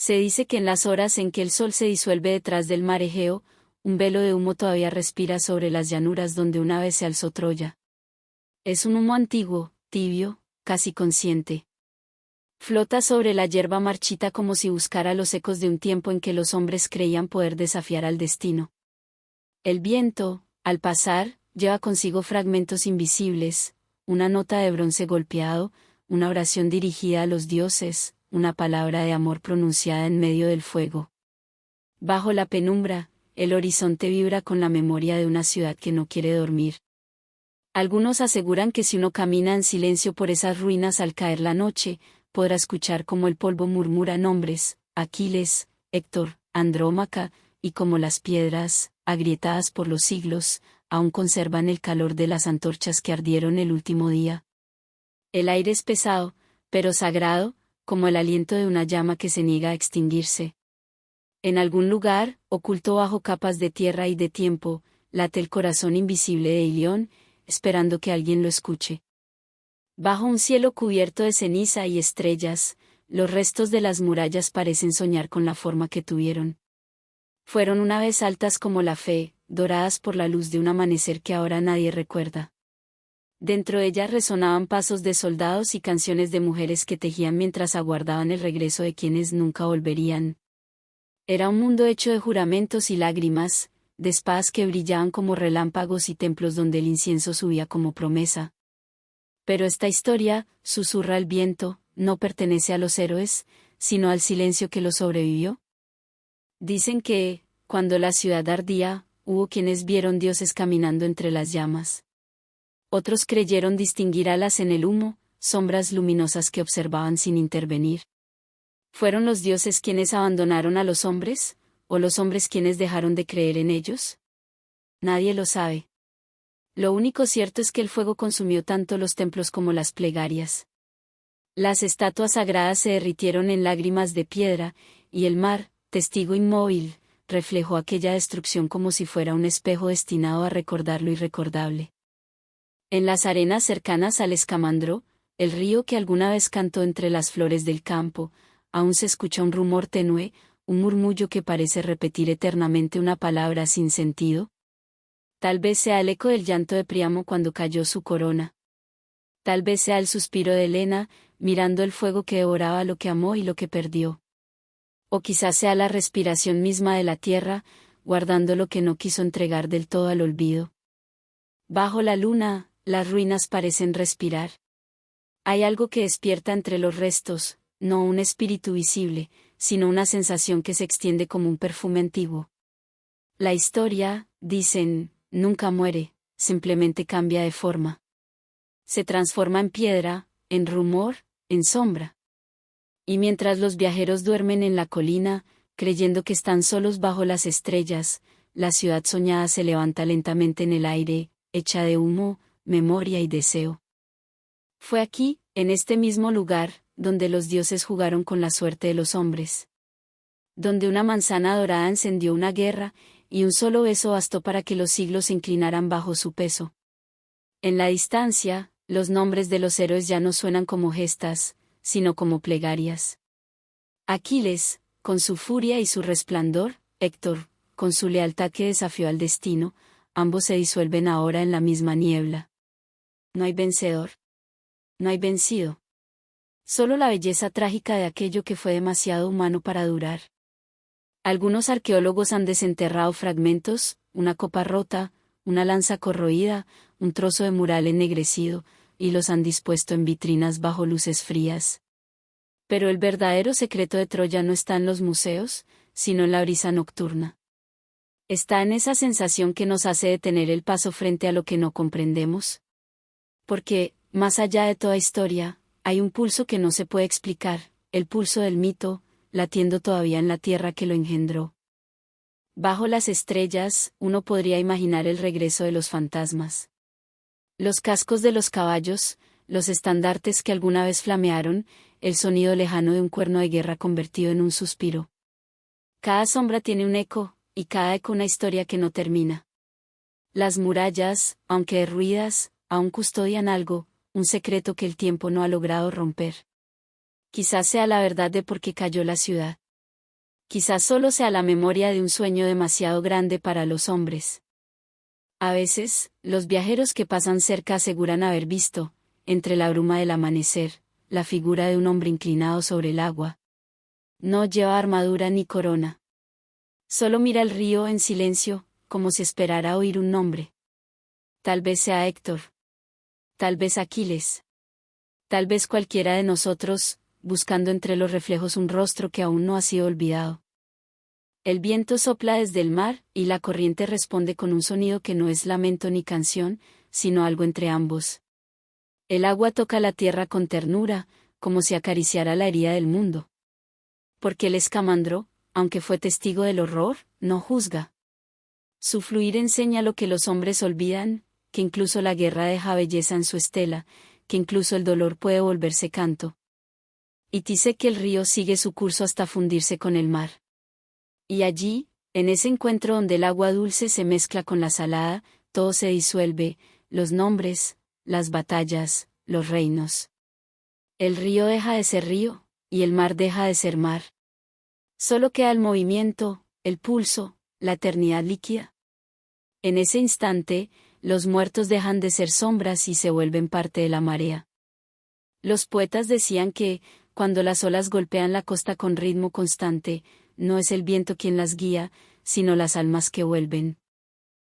Se dice que en las horas en que el sol se disuelve detrás del mar Egeo, un velo de humo todavía respira sobre las llanuras donde una vez se alzó Troya. Es un humo antiguo, tibio, casi consciente. Flota sobre la hierba marchita como si buscara los ecos de un tiempo en que los hombres creían poder desafiar al destino. El viento, al pasar, lleva consigo fragmentos invisibles, una nota de bronce golpeado, una oración dirigida a los dioses, una palabra de amor pronunciada en medio del fuego. Bajo la penumbra, el horizonte vibra con la memoria de una ciudad que no quiere dormir. Algunos aseguran que si uno camina en silencio por esas ruinas al caer la noche, podrá escuchar cómo el polvo murmura nombres, Aquiles, Héctor, Andrómaca, y como las piedras, agrietadas por los siglos, aún conservan el calor de las antorchas que ardieron el último día. El aire es pesado, pero sagrado, como el aliento de una llama que se niega a extinguirse. En algún lugar, oculto bajo capas de tierra y de tiempo, late el corazón invisible de Ilión, esperando que alguien lo escuche. Bajo un cielo cubierto de ceniza y estrellas, los restos de las murallas parecen soñar con la forma que tuvieron. Fueron una vez altas como la fe, doradas por la luz de un amanecer que ahora nadie recuerda. Dentro de ellas resonaban pasos de soldados y canciones de mujeres que tejían mientras aguardaban el regreso de quienes nunca volverían. Era un mundo hecho de juramentos y lágrimas, de espadas que brillaban como relámpagos y templos donde el incienso subía como promesa. Pero esta historia, susurra el viento, no pertenece a los héroes, sino al silencio que los sobrevivió. Dicen que, cuando la ciudad ardía, hubo quienes vieron dioses caminando entre las llamas. Otros creyeron distinguir alas en el humo, sombras luminosas que observaban sin intervenir. ¿Fueron los dioses quienes abandonaron a los hombres, o los hombres quienes dejaron de creer en ellos? Nadie lo sabe. Lo único cierto es que el fuego consumió tanto los templos como las plegarias. Las estatuas sagradas se derritieron en lágrimas de piedra, y el mar, testigo inmóvil, reflejó aquella destrucción como si fuera un espejo destinado a recordar lo irrecordable. En las arenas cercanas al Escamandro, el río que alguna vez cantó entre las flores del campo, aún se escucha un rumor tenue, un murmullo que parece repetir eternamente una palabra sin sentido. Tal vez sea el eco del llanto de Príamo cuando cayó su corona. Tal vez sea el suspiro de Helena, mirando el fuego que devoraba lo que amó y lo que perdió. O quizás sea la respiración misma de la tierra, guardando lo que no quiso entregar del todo al olvido. Bajo la luna, las ruinas parecen respirar. Hay algo que despierta entre los restos, no un espíritu visible, sino una sensación que se extiende como un perfume antiguo. La historia, dicen, nunca muere, simplemente cambia de forma. Se transforma en piedra, en rumor, en sombra. Y mientras los viajeros duermen en la colina, creyendo que están solos bajo las estrellas, la ciudad soñada se levanta lentamente en el aire, hecha de humo, memoria y deseo. Fue aquí, en este mismo lugar, donde los dioses jugaron con la suerte de los hombres. Donde una manzana dorada encendió una guerra, y un solo beso bastó para que los siglos se inclinaran bajo su peso. En la distancia, los nombres de los héroes ya no suenan como gestas, sino como plegarias. Aquiles, con su furia y su resplandor, Héctor, con su lealtad que desafió al destino, ambos se disuelven ahora en la misma niebla. No hay vencedor. No hay vencido. Solo la belleza trágica de aquello que fue demasiado humano para durar. Algunos arqueólogos han desenterrado fragmentos, una copa rota, una lanza corroída, un trozo de mural ennegrecido, y los han dispuesto en vitrinas bajo luces frías. Pero el verdadero secreto de Troya no está en los museos, sino en la brisa nocturna. Está en esa sensación que nos hace detener el paso frente a lo que no comprendemos. Porque, más allá de toda historia, hay un pulso que no se puede explicar, el pulso del mito, latiendo todavía en la tierra que lo engendró. Bajo las estrellas, uno podría imaginar el regreso de los fantasmas. Los cascos de los caballos, los estandartes que alguna vez flamearon, el sonido lejano de un cuerno de guerra convertido en un suspiro. Cada sombra tiene un eco, y cada eco una historia que no termina. Las murallas, aunque derruidas, aún custodian algo, un secreto que el tiempo no ha logrado romper. Quizás sea la verdad de por qué cayó la ciudad. Quizás solo sea la memoria de un sueño demasiado grande para los hombres. A veces, los viajeros que pasan cerca aseguran haber visto, entre la bruma del amanecer, la figura de un hombre inclinado sobre el agua. No lleva armadura ni corona. Solo mira el río en silencio, como si esperara oír un nombre. Tal vez sea Héctor. Tal vez Aquiles. Tal vez cualquiera de nosotros, buscando entre los reflejos un rostro que aún no ha sido olvidado. El viento sopla desde el mar, y la corriente responde con un sonido que no es lamento ni canción, sino algo entre ambos. El agua toca la tierra con ternura, como si acariciara la herida del mundo. Porque el escamandro, aunque fue testigo del horror, no juzga. Su fluir enseña lo que los hombres olvidan, que incluso la guerra deja belleza en su estela, que incluso el dolor puede volverse canto. Y dice que el río sigue su curso hasta fundirse con el mar. Y allí, en ese encuentro donde el agua dulce se mezcla con la salada, todo se disuelve, los nombres, las batallas, los reinos. El río deja de ser río, y el mar deja de ser mar. Solo queda el movimiento, el pulso, la eternidad líquida. En ese instante, los muertos dejan de ser sombras y se vuelven parte de la marea. Los poetas decían que, cuando las olas golpean la costa con ritmo constante, no es el viento quien las guía, sino las almas que vuelven.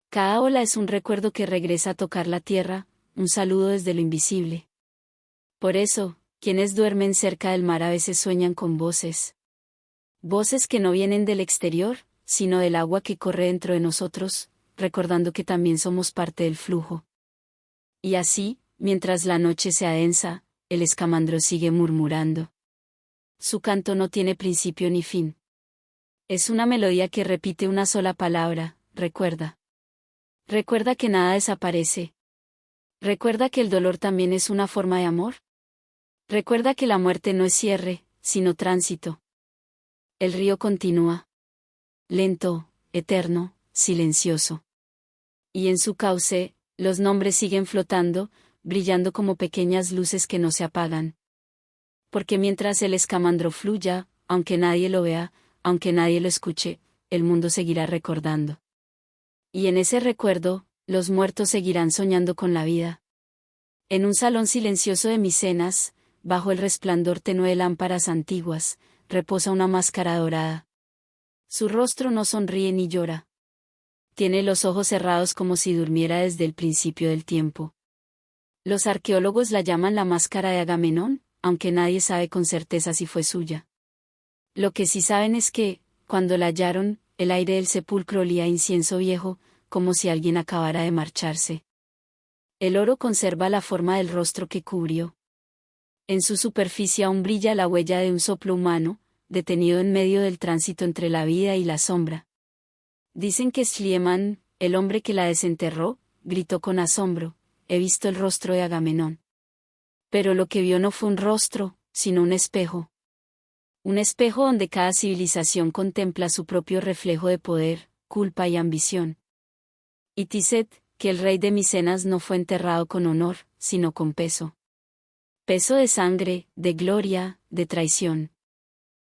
Cada ola es un recuerdo que regresa a tocar la tierra, un saludo desde lo invisible. Por eso, quienes duermen cerca del mar a veces sueñan con voces. Voces que no vienen del exterior, sino del agua que corre dentro de nosotros, recordando que también somos parte del flujo. Y así, mientras la noche se adensa, el escamandro sigue murmurando. Su canto no tiene principio ni fin. Es una melodía que repite una sola palabra: recuerda. Recuerda que nada desaparece. Recuerda que el dolor también es una forma de amor. Recuerda que la muerte no es cierre, sino tránsito. El río continúa. Lento, eterno, silencioso. Y en su cauce, los nombres siguen flotando, brillando como pequeñas luces que no se apagan. Porque mientras el escamandro fluya, aunque nadie lo vea, aunque nadie lo escuche, el mundo seguirá recordando. Y en ese recuerdo, los muertos seguirán soñando con la vida. En un salón silencioso de Micenas, bajo el resplandor tenue de lámparas antiguas, reposa una máscara dorada. Su rostro no sonríe ni llora. Tiene los ojos cerrados como si durmiera desde el principio del tiempo. Los arqueólogos la llaman la máscara de Agamenón, aunque nadie sabe con certeza si fue suya. Lo que sí saben es que, cuando la hallaron, el aire del sepulcro olía a incienso viejo, como si alguien acabara de marcharse. El oro conserva la forma del rostro que cubrió. En su superficie aún brilla la huella de un soplo humano, detenido en medio del tránsito entre la vida y la sombra. Dicen que Schliemann, el hombre que la desenterró, gritó con asombro: «He visto el rostro de Agamenón». Pero lo que vio no fue un rostro, sino un espejo. Un espejo donde cada civilización contempla su propio reflejo de poder, culpa y ambición. Y Tiset, que el rey de Micenas no fue enterrado con honor, sino con peso. Peso de sangre, de gloria, de traición.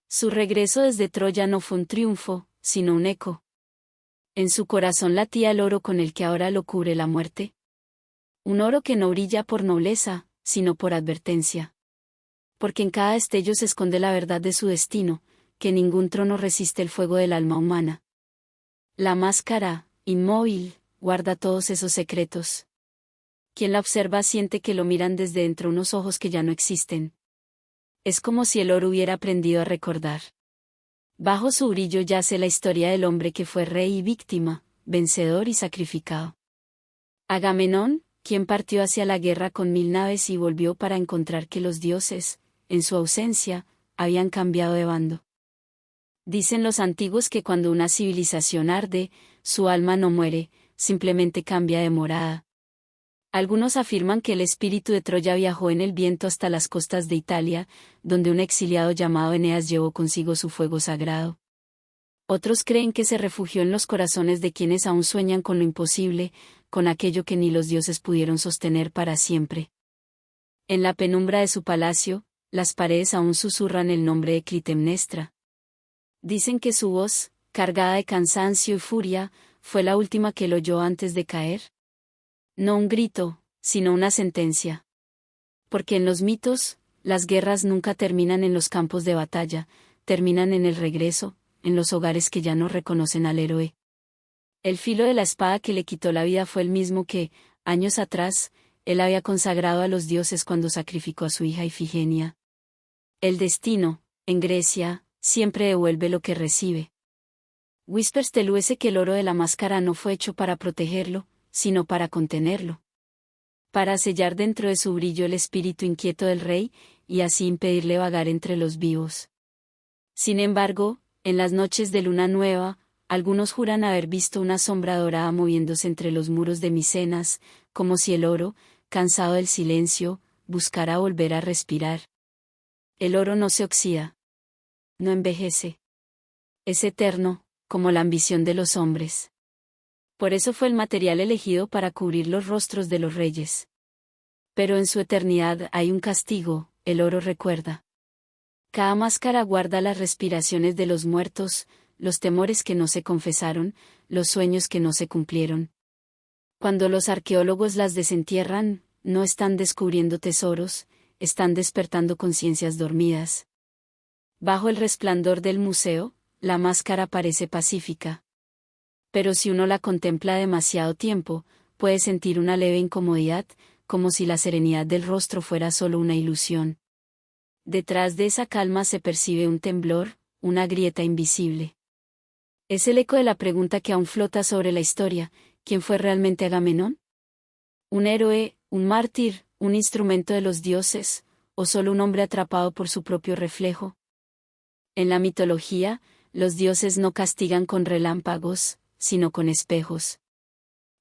Su regreso desde Troya no fue un triunfo, sino un eco. En su corazón latía el oro con el que ahora lo cubre la muerte. Un oro que no brilla por nobleza, sino por advertencia. Porque en cada destello se esconde la verdad de su destino, que ningún trono resiste el fuego del alma humana. La máscara, inmóvil, guarda todos esos secretos. Quien la observa siente que lo miran desde dentro unos ojos que ya no existen. Es como si el oro hubiera aprendido a recordar. Bajo su brillo yace la historia del hombre que fue rey y víctima, vencedor y sacrificado. Agamenón, quien partió hacia la guerra con 1000 naves y volvió para encontrar que los dioses, en su ausencia, habían cambiado de bando. Dicen los antiguos que cuando una civilización arde, su alma no muere, simplemente cambia de morada. Algunos afirman que el espíritu de Troya viajó en el viento hasta las costas de Italia, donde un exiliado llamado Eneas llevó consigo su fuego sagrado. Otros creen que se refugió en los corazones de quienes aún sueñan con lo imposible, con aquello que ni los dioses pudieron sostener para siempre. En la penumbra de su palacio, las paredes aún susurran el nombre de Clitemnestra. Dicen que su voz, cargada de cansancio y furia, fue la última que él oyó antes de caer. No un grito, sino una sentencia. Porque en los mitos, las guerras nunca terminan en los campos de batalla, terminan en el regreso, en los hogares que ya no reconocen al héroe. El filo de la espada que le quitó la vida fue el mismo que, años atrás, él había consagrado a los dioses cuando sacrificó a su hija Ifigenia. El destino, en Grecia, siempre devuelve lo que recibe. Whispers teluese que el oro de la máscara no fue hecho para protegerlo, sino para contenerlo. Para sellar dentro de su brillo el espíritu inquieto del rey, y así impedirle vagar entre los vivos. Sin embargo, en las noches de luna nueva, algunos juran haber visto una sombra dorada moviéndose entre los muros de Micenas, como si el oro, cansado del silencio, buscara volver a respirar. El oro no se oxida. No envejece. Es eterno, como la ambición de los hombres. Por eso fue el material elegido para cubrir los rostros de los reyes. Pero en su eternidad hay un castigo, el oro recuerda. Cada máscara guarda las respiraciones de los muertos, los temores que no se confesaron, los sueños que no se cumplieron. Cuando los arqueólogos las desentierran, no están descubriendo tesoros, están despertando conciencias dormidas. Bajo el resplandor del museo, la máscara parece pacífica. Pero si uno la contempla demasiado tiempo, puede sentir una leve incomodidad, como si la serenidad del rostro fuera solo una ilusión. Detrás de esa calma se percibe un temblor, una grieta invisible. Es el eco de la pregunta que aún flota sobre la historia: ¿quién fue realmente Agamenón? ¿Un héroe, un mártir, un instrumento de los dioses, o solo un hombre atrapado por su propio reflejo? En la mitología, los dioses no castigan con relámpagos, sino con espejos.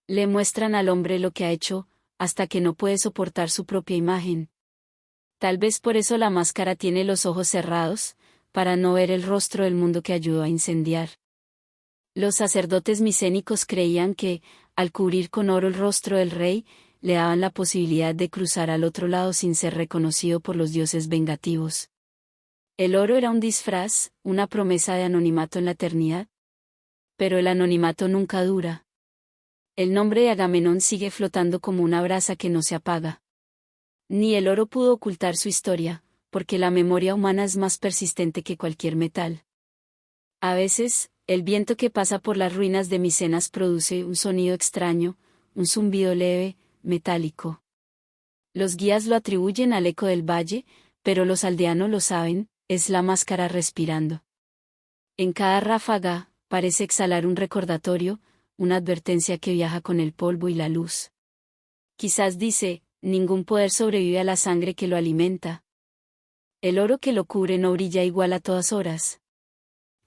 Le muestran al hombre lo que ha hecho, hasta que no puede soportar su propia imagen. Tal vez por eso la máscara tiene los ojos cerrados, para no ver el rostro del mundo que ayudó a incendiar. Los sacerdotes micénicos creían que, al cubrir con oro el rostro del rey, le daban la posibilidad de cruzar al otro lado sin ser reconocido por los dioses vengativos. El oro era un disfraz, una promesa de anonimato en la eternidad. Pero el anonimato nunca dura. El nombre de Agamenón sigue flotando como una brasa que no se apaga. Ni el oro pudo ocultar su historia, porque la memoria humana es más persistente que cualquier metal. A veces, el viento que pasa por las ruinas de Micenas produce un sonido extraño, un zumbido leve, metálico. Los guías lo atribuyen al eco del valle, pero los aldeanos lo saben, es la máscara respirando. En cada ráfaga, parece exhalar un recordatorio, una advertencia que viaja con el polvo y la luz. Quizás dice: ningún poder sobrevive a la sangre que lo alimenta. El oro que lo cubre no brilla igual a todas horas.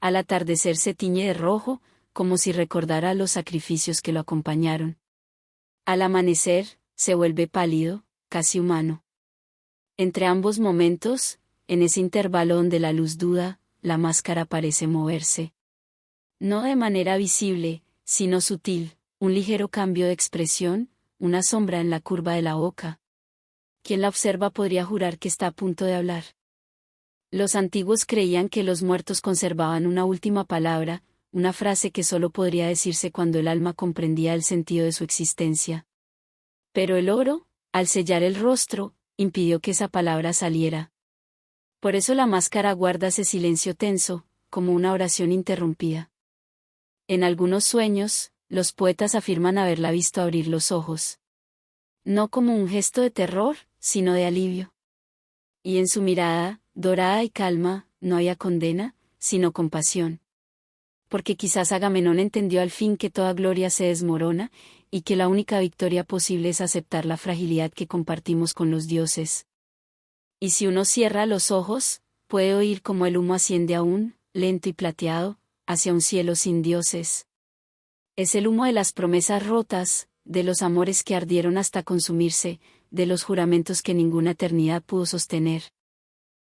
Al atardecer se tiñe de rojo, como si recordara los sacrificios que lo acompañaron. Al amanecer, se vuelve pálido, casi humano. Entre ambos momentos, en ese intervalo donde la luz duda, la máscara parece moverse. No de manera visible, sino sutil, un ligero cambio de expresión, una sombra en la curva de la boca. Quien la observa podría jurar que está a punto de hablar. Los antiguos creían que los muertos conservaban una última palabra, una frase que solo podría decirse cuando el alma comprendía el sentido de su existencia. Pero el oro, al sellar el rostro, impidió que esa palabra saliera. Por eso la máscara guarda ese silencio tenso, como una oración interrumpida. En algunos sueños, los poetas afirman haberla visto abrir los ojos. No como un gesto de terror, sino de alivio. Y en su mirada, dorada y calma, no había condena, sino compasión. Porque quizás Agamenón entendió al fin que toda gloria se desmorona, y que la única victoria posible es aceptar la fragilidad que compartimos con los dioses. Y si uno cierra los ojos, puede oír como el humo asciende aún, lento y plateado, hacia un cielo sin dioses. Es el humo de las promesas rotas, de los amores que ardieron hasta consumirse, de los juramentos que ninguna eternidad pudo sostener.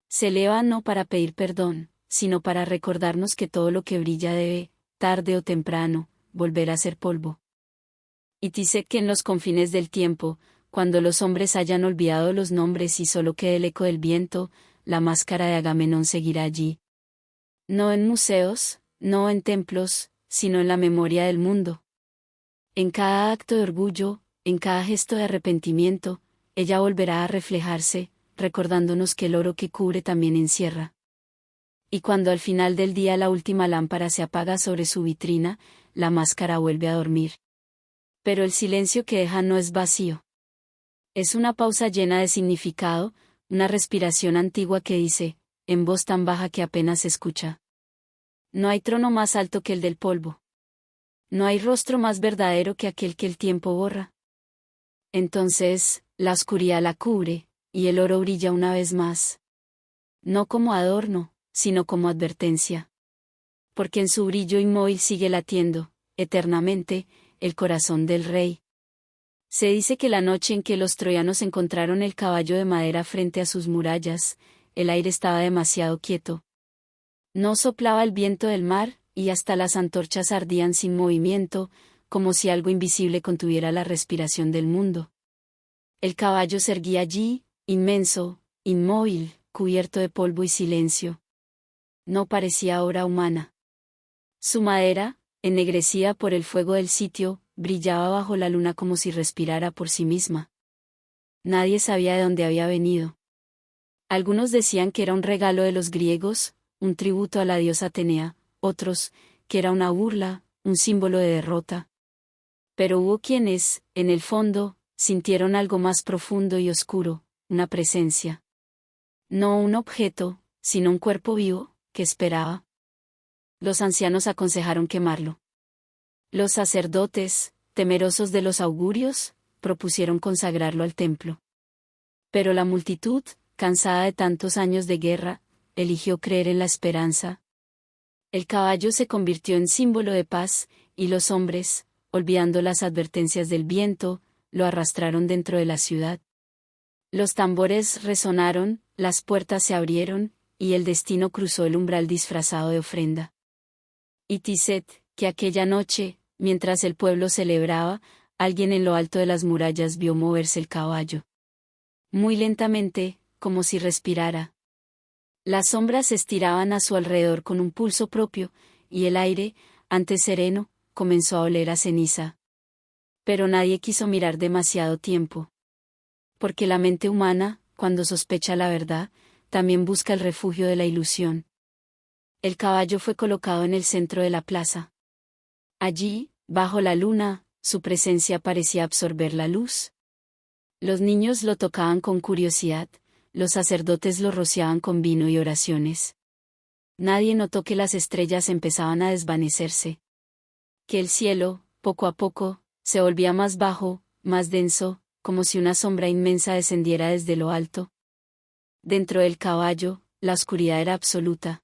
Se eleva no para pedir perdón, sino para recordarnos que todo lo que brilla debe, tarde o temprano, volver a ser polvo. Y dice que en los confines del tiempo, cuando los hombres hayan olvidado los nombres y solo quede el eco del viento, la máscara de Agamenón seguirá allí. No en museos, no en templos, sino en la memoria del mundo. En cada acto de orgullo, en cada gesto de arrepentimiento, ella volverá a reflejarse, recordándonos que el oro que cubre también encierra. Y cuando al final del día la última lámpara se apaga sobre su vitrina, la máscara vuelve a dormir. Pero el silencio que deja no es vacío. Es una pausa llena de significado, una respiración antigua que dice, en voz tan baja que apenas se escucha: no hay trono más alto que el del polvo. No hay rostro más verdadero que aquel que el tiempo borra. Entonces, la oscuridad la cubre, y el oro brilla una vez más. No como adorno, sino como advertencia. Porque en su brillo inmóvil sigue latiendo, eternamente, el corazón del rey. Se dice que la noche en que los troyanos encontraron el caballo de madera frente a sus murallas, el aire estaba demasiado quieto. No soplaba el viento del mar, y hasta las antorchas ardían sin movimiento, como si algo invisible contuviera la respiración del mundo. El caballo se erguía allí, inmenso, inmóvil, cubierto de polvo y silencio. No parecía obra humana. Su madera, ennegrecida por el fuego del sitio, brillaba bajo la luna como si respirara por sí misma. Nadie sabía de dónde había venido. Algunos decían que era un regalo de los griegos, un tributo a la diosa Atenea, otros, que era una burla, un símbolo de derrota. Pero hubo quienes, en el fondo, sintieron algo más profundo y oscuro, una presencia. No un objeto, sino un cuerpo vivo, que esperaba. Los ancianos aconsejaron quemarlo. Los sacerdotes, temerosos de los augurios, propusieron consagrarlo al templo. Pero la multitud, cansada de tantos años de guerra, eligió creer en la esperanza. El caballo se convirtió en símbolo de paz, y los hombres, olvidando las advertencias del viento, lo arrastraron dentro de la ciudad. Los tambores resonaron, las puertas se abrieron, y el destino cruzó el umbral disfrazado de ofrenda. Y Tiset, que aquella noche, mientras el pueblo celebraba, alguien en lo alto de las murallas vio moverse el caballo. Muy lentamente, como si respirara. Las sombras se estiraban a su alrededor con un pulso propio, y el aire, antes sereno, comenzó a oler a ceniza. Pero nadie quiso mirar demasiado tiempo. Porque la mente humana, cuando sospecha la verdad, también busca el refugio de la ilusión. El caballo fue colocado en el centro de la plaza. Allí, bajo la luna, su presencia parecía absorber la luz. Los niños lo tocaban con curiosidad, los sacerdotes lo rociaban con vino y oraciones. Nadie notó que las estrellas empezaban a desvanecerse. Que el cielo, poco a poco, se volvía más bajo, más denso, como si una sombra inmensa descendiera desde lo alto. Dentro del caballo, la oscuridad era absoluta.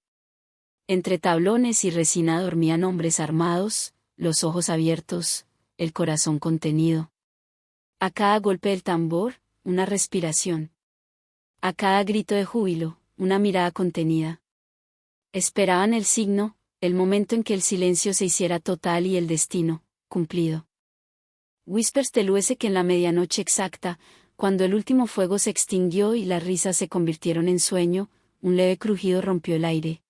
Entre tablones y resina dormían hombres armados, los ojos abiertos, el corazón contenido. A cada golpe del tambor, una respiración. A cada grito de júbilo, una mirada contenida. Esperaban el signo, el momento en que el silencio se hiciera total y el destino, cumplido. Whispers teluese que en la medianoche exacta, cuando el último fuego se extinguió y las risas se convirtieron en sueño, un leve crujido rompió el aire.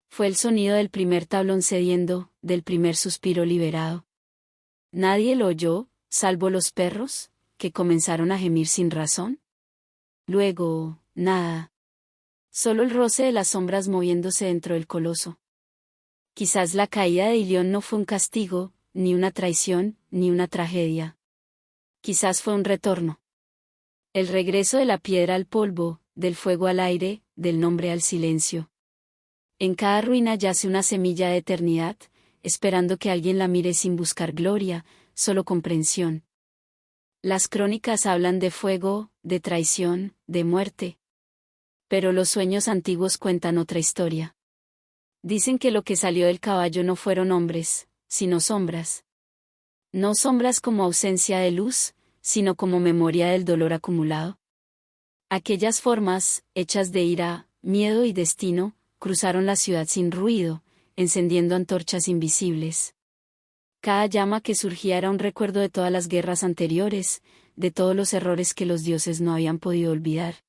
Fue el sonido del primer tablón cediendo, del primer suspiro liberado. Nadie lo oyó, salvo los perros, que comenzaron a gemir sin razón. Luego, nada. Solo el roce de las sombras moviéndose dentro del coloso. Quizás la caída de Ilión no fue un castigo, ni una traición, ni una tragedia. Quizás fue un retorno. El regreso de la piedra al polvo, del fuego al aire, del nombre al silencio. En cada ruina yace una semilla de eternidad, esperando que alguien la mire sin buscar gloria, solo comprensión. Las crónicas hablan de fuego, de traición, de muerte. Pero los sueños antiguos cuentan otra historia. Dicen que lo que salió del caballo no fueron hombres, sino sombras. No sombras como ausencia de luz, sino como memoria del dolor acumulado. Aquellas formas, hechas de ira, miedo y destino, cruzaron la ciudad sin ruido, encendiendo antorchas invisibles. Cada llama que surgía era un recuerdo de todas las guerras anteriores, de todos los errores que los dioses no habían podido olvidar.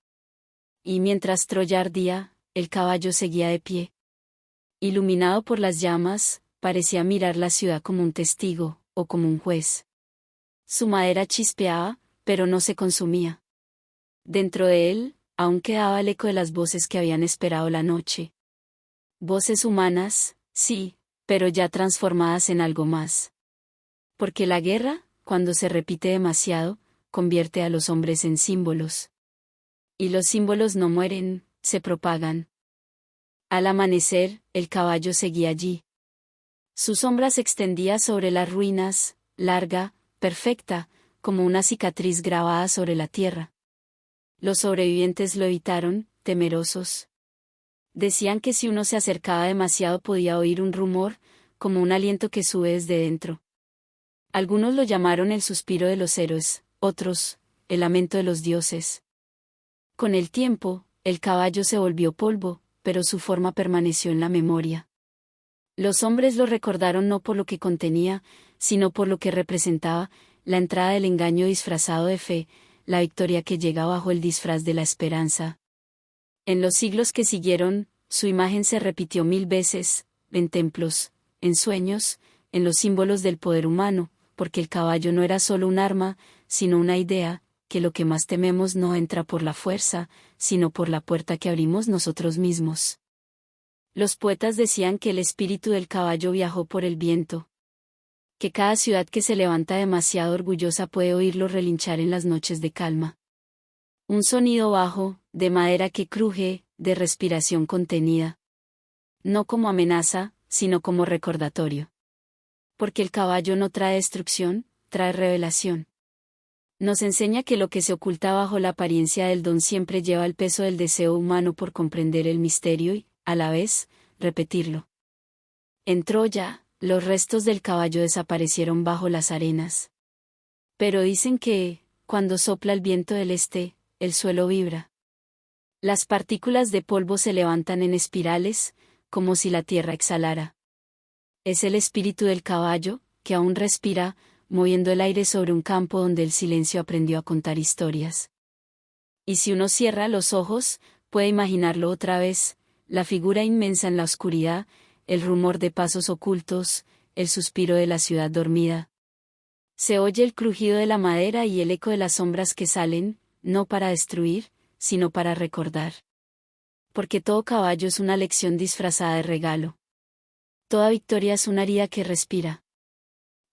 Y mientras Troya ardía, el caballo seguía de pie. Iluminado por las llamas, parecía mirar la ciudad como un testigo, o como un juez. Su madera chispeaba, pero no se consumía. Dentro de él, aún quedaba el eco de las voces que habían esperado la noche. Voces humanas, sí, pero ya transformadas en algo más. Porque la guerra, cuando se repite demasiado, convierte a los hombres en símbolos. Y los símbolos no mueren, se propagan. Al amanecer, el caballo seguía allí. Su sombra se extendía sobre las ruinas, larga, perfecta, como una cicatriz grabada sobre la tierra. Los sobrevivientes lo evitaron, temerosos. Decían que si uno se acercaba demasiado podía oír un rumor, como un aliento que sube desde dentro. Algunos lo llamaron el suspiro de los héroes, otros, el lamento de los dioses. Con el tiempo, el caballo se volvió polvo, pero su forma permaneció en la memoria. Los hombres lo recordaron no por lo que contenía, sino por lo que representaba, la entrada del engaño disfrazado de fe, la victoria que llega bajo el disfraz de la esperanza. En los siglos que siguieron, su imagen se repitió 1000 veces, en templos, en sueños, en los símbolos del poder humano, porque el caballo no era solo un arma, sino una idea, que lo que más tememos no entra por la fuerza, sino por la puerta que abrimos nosotros mismos. Los poetas decían que el espíritu del caballo viajó por el viento. Que cada ciudad que se levanta demasiado orgullosa puede oírlo relinchar en las noches de calma. Un sonido bajo, de madera que cruje, de respiración contenida. No como amenaza, sino como recordatorio. Porque el caballo no trae destrucción, trae revelación. Nos enseña que lo que se oculta bajo la apariencia del don siempre lleva el peso del deseo humano por comprender el misterio y, a la vez, repetirlo. En Troya, los restos del caballo desaparecieron bajo las arenas. Pero dicen que, cuando sopla el viento del este, el suelo vibra. Las partículas de polvo se levantan en espirales, como si la tierra exhalara. Es el espíritu del caballo, que aún respira, moviendo el aire sobre un campo donde el silencio aprendió a contar historias. Y si uno cierra los ojos, puede imaginarlo otra vez, la figura inmensa en la oscuridad, el rumor de pasos ocultos, el suspiro de la ciudad dormida. Se oye el crujido de la madera y el eco de las sombras que salen, no para destruir, sino para recordar. Porque todo caballo es una lección disfrazada de regalo. Toda victoria es una herida que respira.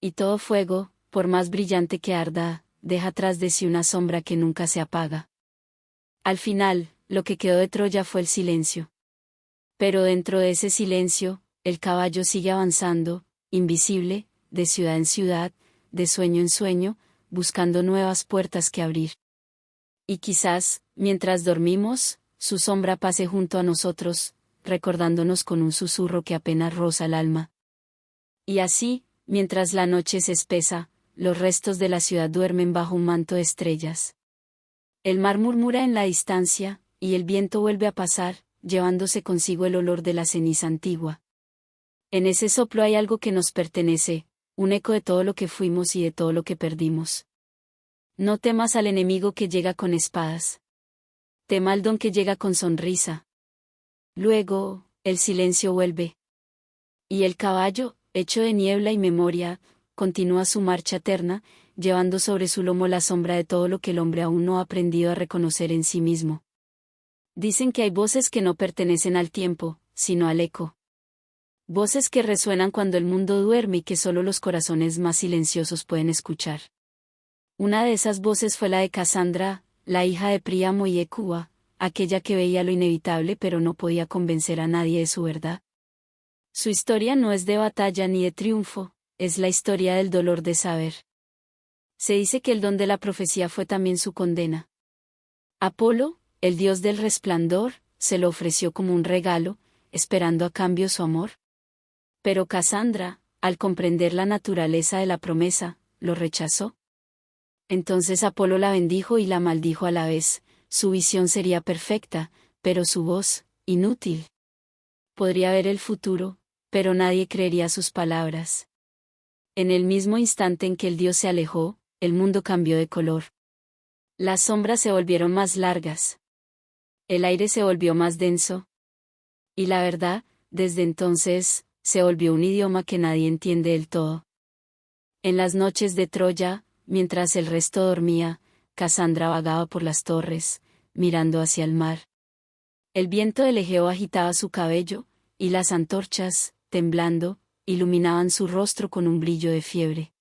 Y todo fuego, por más brillante que arda, deja tras de sí una sombra que nunca se apaga. Al final, lo que quedó de Troya fue el silencio. Pero dentro de ese silencio, el caballo sigue avanzando, invisible, de ciudad en ciudad, de sueño en sueño, buscando nuevas puertas que abrir. Y quizás, mientras dormimos, su sombra pase junto a nosotros, recordándonos con un susurro que apenas roza el alma. Y así, mientras la noche se espesa, los restos de la ciudad duermen bajo un manto de estrellas. El mar murmura en la distancia, y el viento vuelve a pasar, llevándose consigo el olor de la ceniza antigua. En ese soplo hay algo que nos pertenece, un eco de todo lo que fuimos y de todo lo que perdimos. No temas al enemigo que llega con espadas. Tema al don que llega con sonrisa. Luego, el silencio vuelve. Y el caballo, hecho de niebla y memoria, continúa su marcha eterna, llevando sobre su lomo la sombra de todo lo que el hombre aún no ha aprendido a reconocer en sí mismo. Dicen que hay voces que no pertenecen al tiempo, sino al eco. Voces que resuenan cuando el mundo duerme y que solo los corazones más silenciosos pueden escuchar. Una de esas voces fue la de Casandra, la hija de Príamo y Hécuba, aquella que veía lo inevitable pero no podía convencer a nadie de su verdad. Su historia no es de batalla ni de triunfo, es la historia del dolor de saber. Se dice que el don de la profecía fue también su condena. Apolo, el dios del resplandor, se lo ofreció como un regalo, esperando a cambio su amor. Pero Casandra, al comprender la naturaleza de la promesa, lo rechazó. Entonces Apolo la bendijo y la maldijo a la vez, su visión sería perfecta, pero su voz, inútil. Podría ver el futuro, pero nadie creería sus palabras. En el mismo instante en que el dios se alejó, el mundo cambió de color. Las sombras se volvieron más largas. El aire se volvió más denso. Y la verdad, desde entonces, se volvió un idioma que nadie entiende del todo. En las noches de Troya, mientras el resto dormía, Casandra vagaba por las torres, mirando hacia el mar. El viento del Egeo agitaba su cabello, y las antorchas, temblando, iluminaban su rostro con un brillo de fiebre.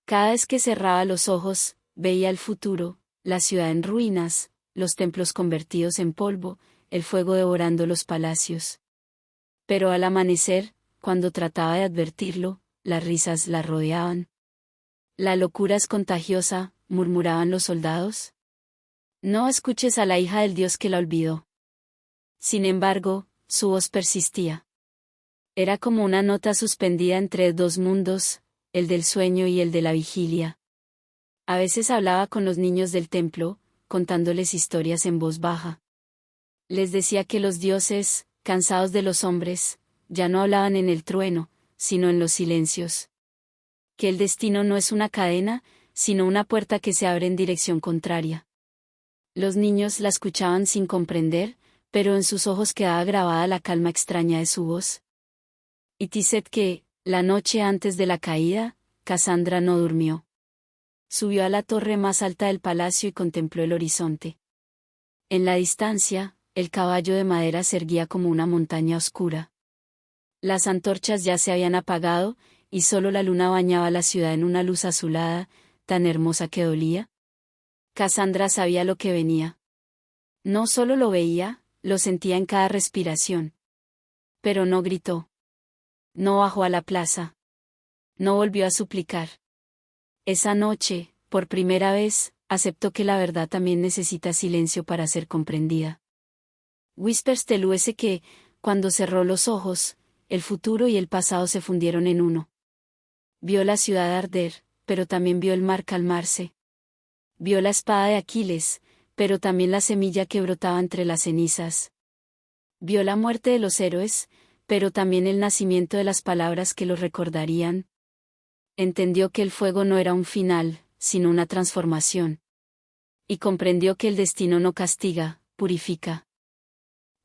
Cada vez que cerraba los ojos, veía el futuro, la ciudad en ruinas, los templos convertidos en polvo, el fuego devorando los palacios. Pero al amanecer, cuando trataba de advertirlo, las risas la rodeaban. «La locura es contagiosa», murmuraban los soldados. «No escuches a la hija del dios que la olvidó». Sin embargo, su voz persistía. Era como una nota suspendida entre dos mundos, el del sueño y el de la vigilia. A veces hablaba con los niños del templo, contándoles historias en voz baja. Les decía que los dioses, cansados de los hombres, ya no hablaban en el trueno, sino en los silencios. Que el destino no es una cadena, sino una puerta que se abre en dirección contraria. Los niños la escuchaban sin comprender, pero en sus ojos quedaba grabada la calma extraña de su voz. Y Tiset que, la noche antes de la caída, Casandra no durmió. Subió a la torre más alta del palacio y contempló el horizonte. En la distancia, el caballo de madera se erguía como una montaña oscura. Las antorchas ya se habían apagado, y solo la luna bañaba la ciudad en una luz azulada, tan hermosa que dolía. Casandra sabía lo que venía. No solo lo veía, lo sentía en cada respiración. Pero no gritó. No bajó a la plaza. No volvió a suplicar. Esa noche, por primera vez, aceptó que la verdad también necesita silencio para ser comprendida. Whispers Teluese que, cuando cerró los ojos, el futuro y el pasado se fundieron en uno. Vio la ciudad arder, pero también vio el mar calmarse. Vio la espada de Aquiles, pero también la semilla que brotaba entre las cenizas. Vio la muerte de los héroes, pero también el nacimiento de las palabras que los recordarían. Entendió que el fuego no era un final, sino una transformación. Y comprendió que el destino no castiga, purifica.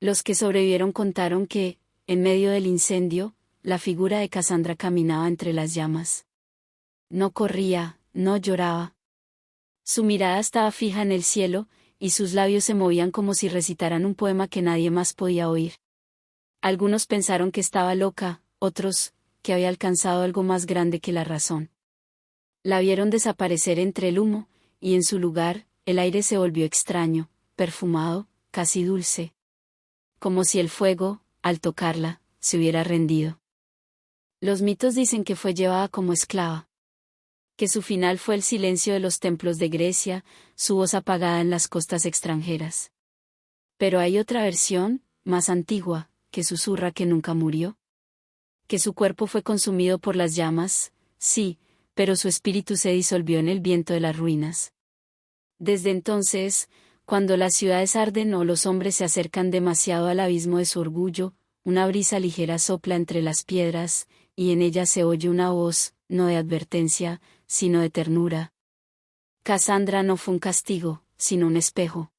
Los que sobrevivieron contaron que, en medio del incendio, la figura de Casandra caminaba entre las llamas. No corría, no lloraba. Su mirada estaba fija en el cielo, y sus labios se movían como si recitaran un poema que nadie más podía oír. Algunos pensaron que estaba loca, otros, que había alcanzado algo más grande que la razón. La vieron desaparecer entre el humo, y en su lugar, el aire se volvió extraño, perfumado, casi dulce. Como si el fuego, al tocarla, se hubiera rendido. Los mitos dicen que fue llevada como esclava. Que su final fue el silencio de los templos de Grecia, su voz apagada en las costas extranjeras. Pero hay otra versión, más antigua, que susurra que nunca murió. Que su cuerpo fue consumido por las llamas, sí, pero su espíritu se disolvió en el viento de las ruinas. Desde entonces, cuando las ciudades arden o los hombres se acercan demasiado al abismo de su orgullo, una brisa ligera sopla entre las piedras, y en ella se oye una voz, no de advertencia, sino de ternura. Casandra no fue un castigo, sino un espejo.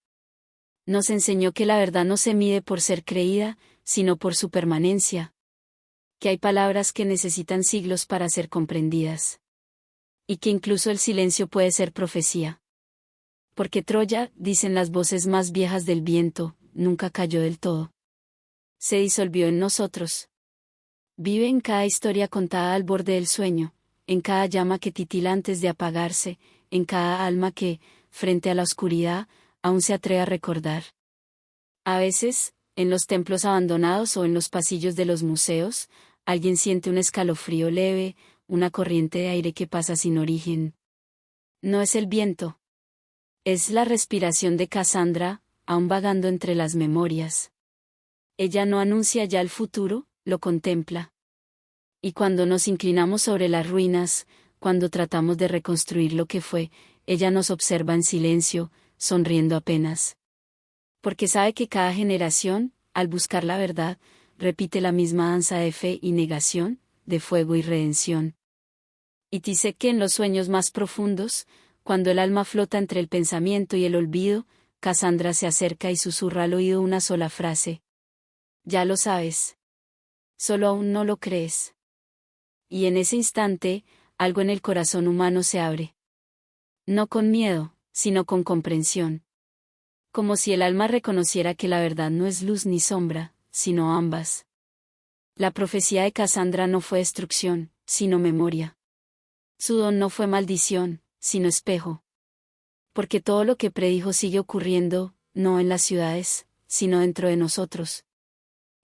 Nos enseñó que la verdad no se mide por ser creída, sino por su permanencia. Que hay palabras que necesitan siglos para ser comprendidas. Y que incluso el silencio puede ser profecía. Porque Troya, dicen las voces más viejas del viento, nunca cayó del todo. Se disolvió en nosotros. Vive en cada historia contada al borde del sueño, en cada llama que titila antes de apagarse, en cada alma que, frente a la oscuridad, aún se atreve a recordar. A veces, en los templos abandonados o en los pasillos de los museos, alguien siente un escalofrío leve, una corriente de aire que pasa sin origen. No es el viento. Es la respiración de Casandra, aún vagando entre las memorias. Ella no anuncia ya el futuro, lo contempla. Y cuando nos inclinamos sobre las ruinas, cuando tratamos de reconstruir lo que fue, ella nos observa en silencio, sonriendo apenas. Porque sabe que cada generación, al buscar la verdad, repite la misma danza de fe y negación, de fuego y redención. Y dice que en los sueños más profundos, cuando el alma flota entre el pensamiento y el olvido, Casandra se acerca y susurra al oído una sola frase. Ya lo sabes. Solo aún no lo crees. Y en ese instante, algo en el corazón humano se abre. No con miedo, sino con comprensión. Como si el alma reconociera que la verdad no es luz ni sombra, sino ambas. La profecía de Casandra no fue destrucción, sino memoria. Su don no fue maldición, sino espejo. Porque todo lo que predijo sigue ocurriendo, no en las ciudades, sino dentro de nosotros.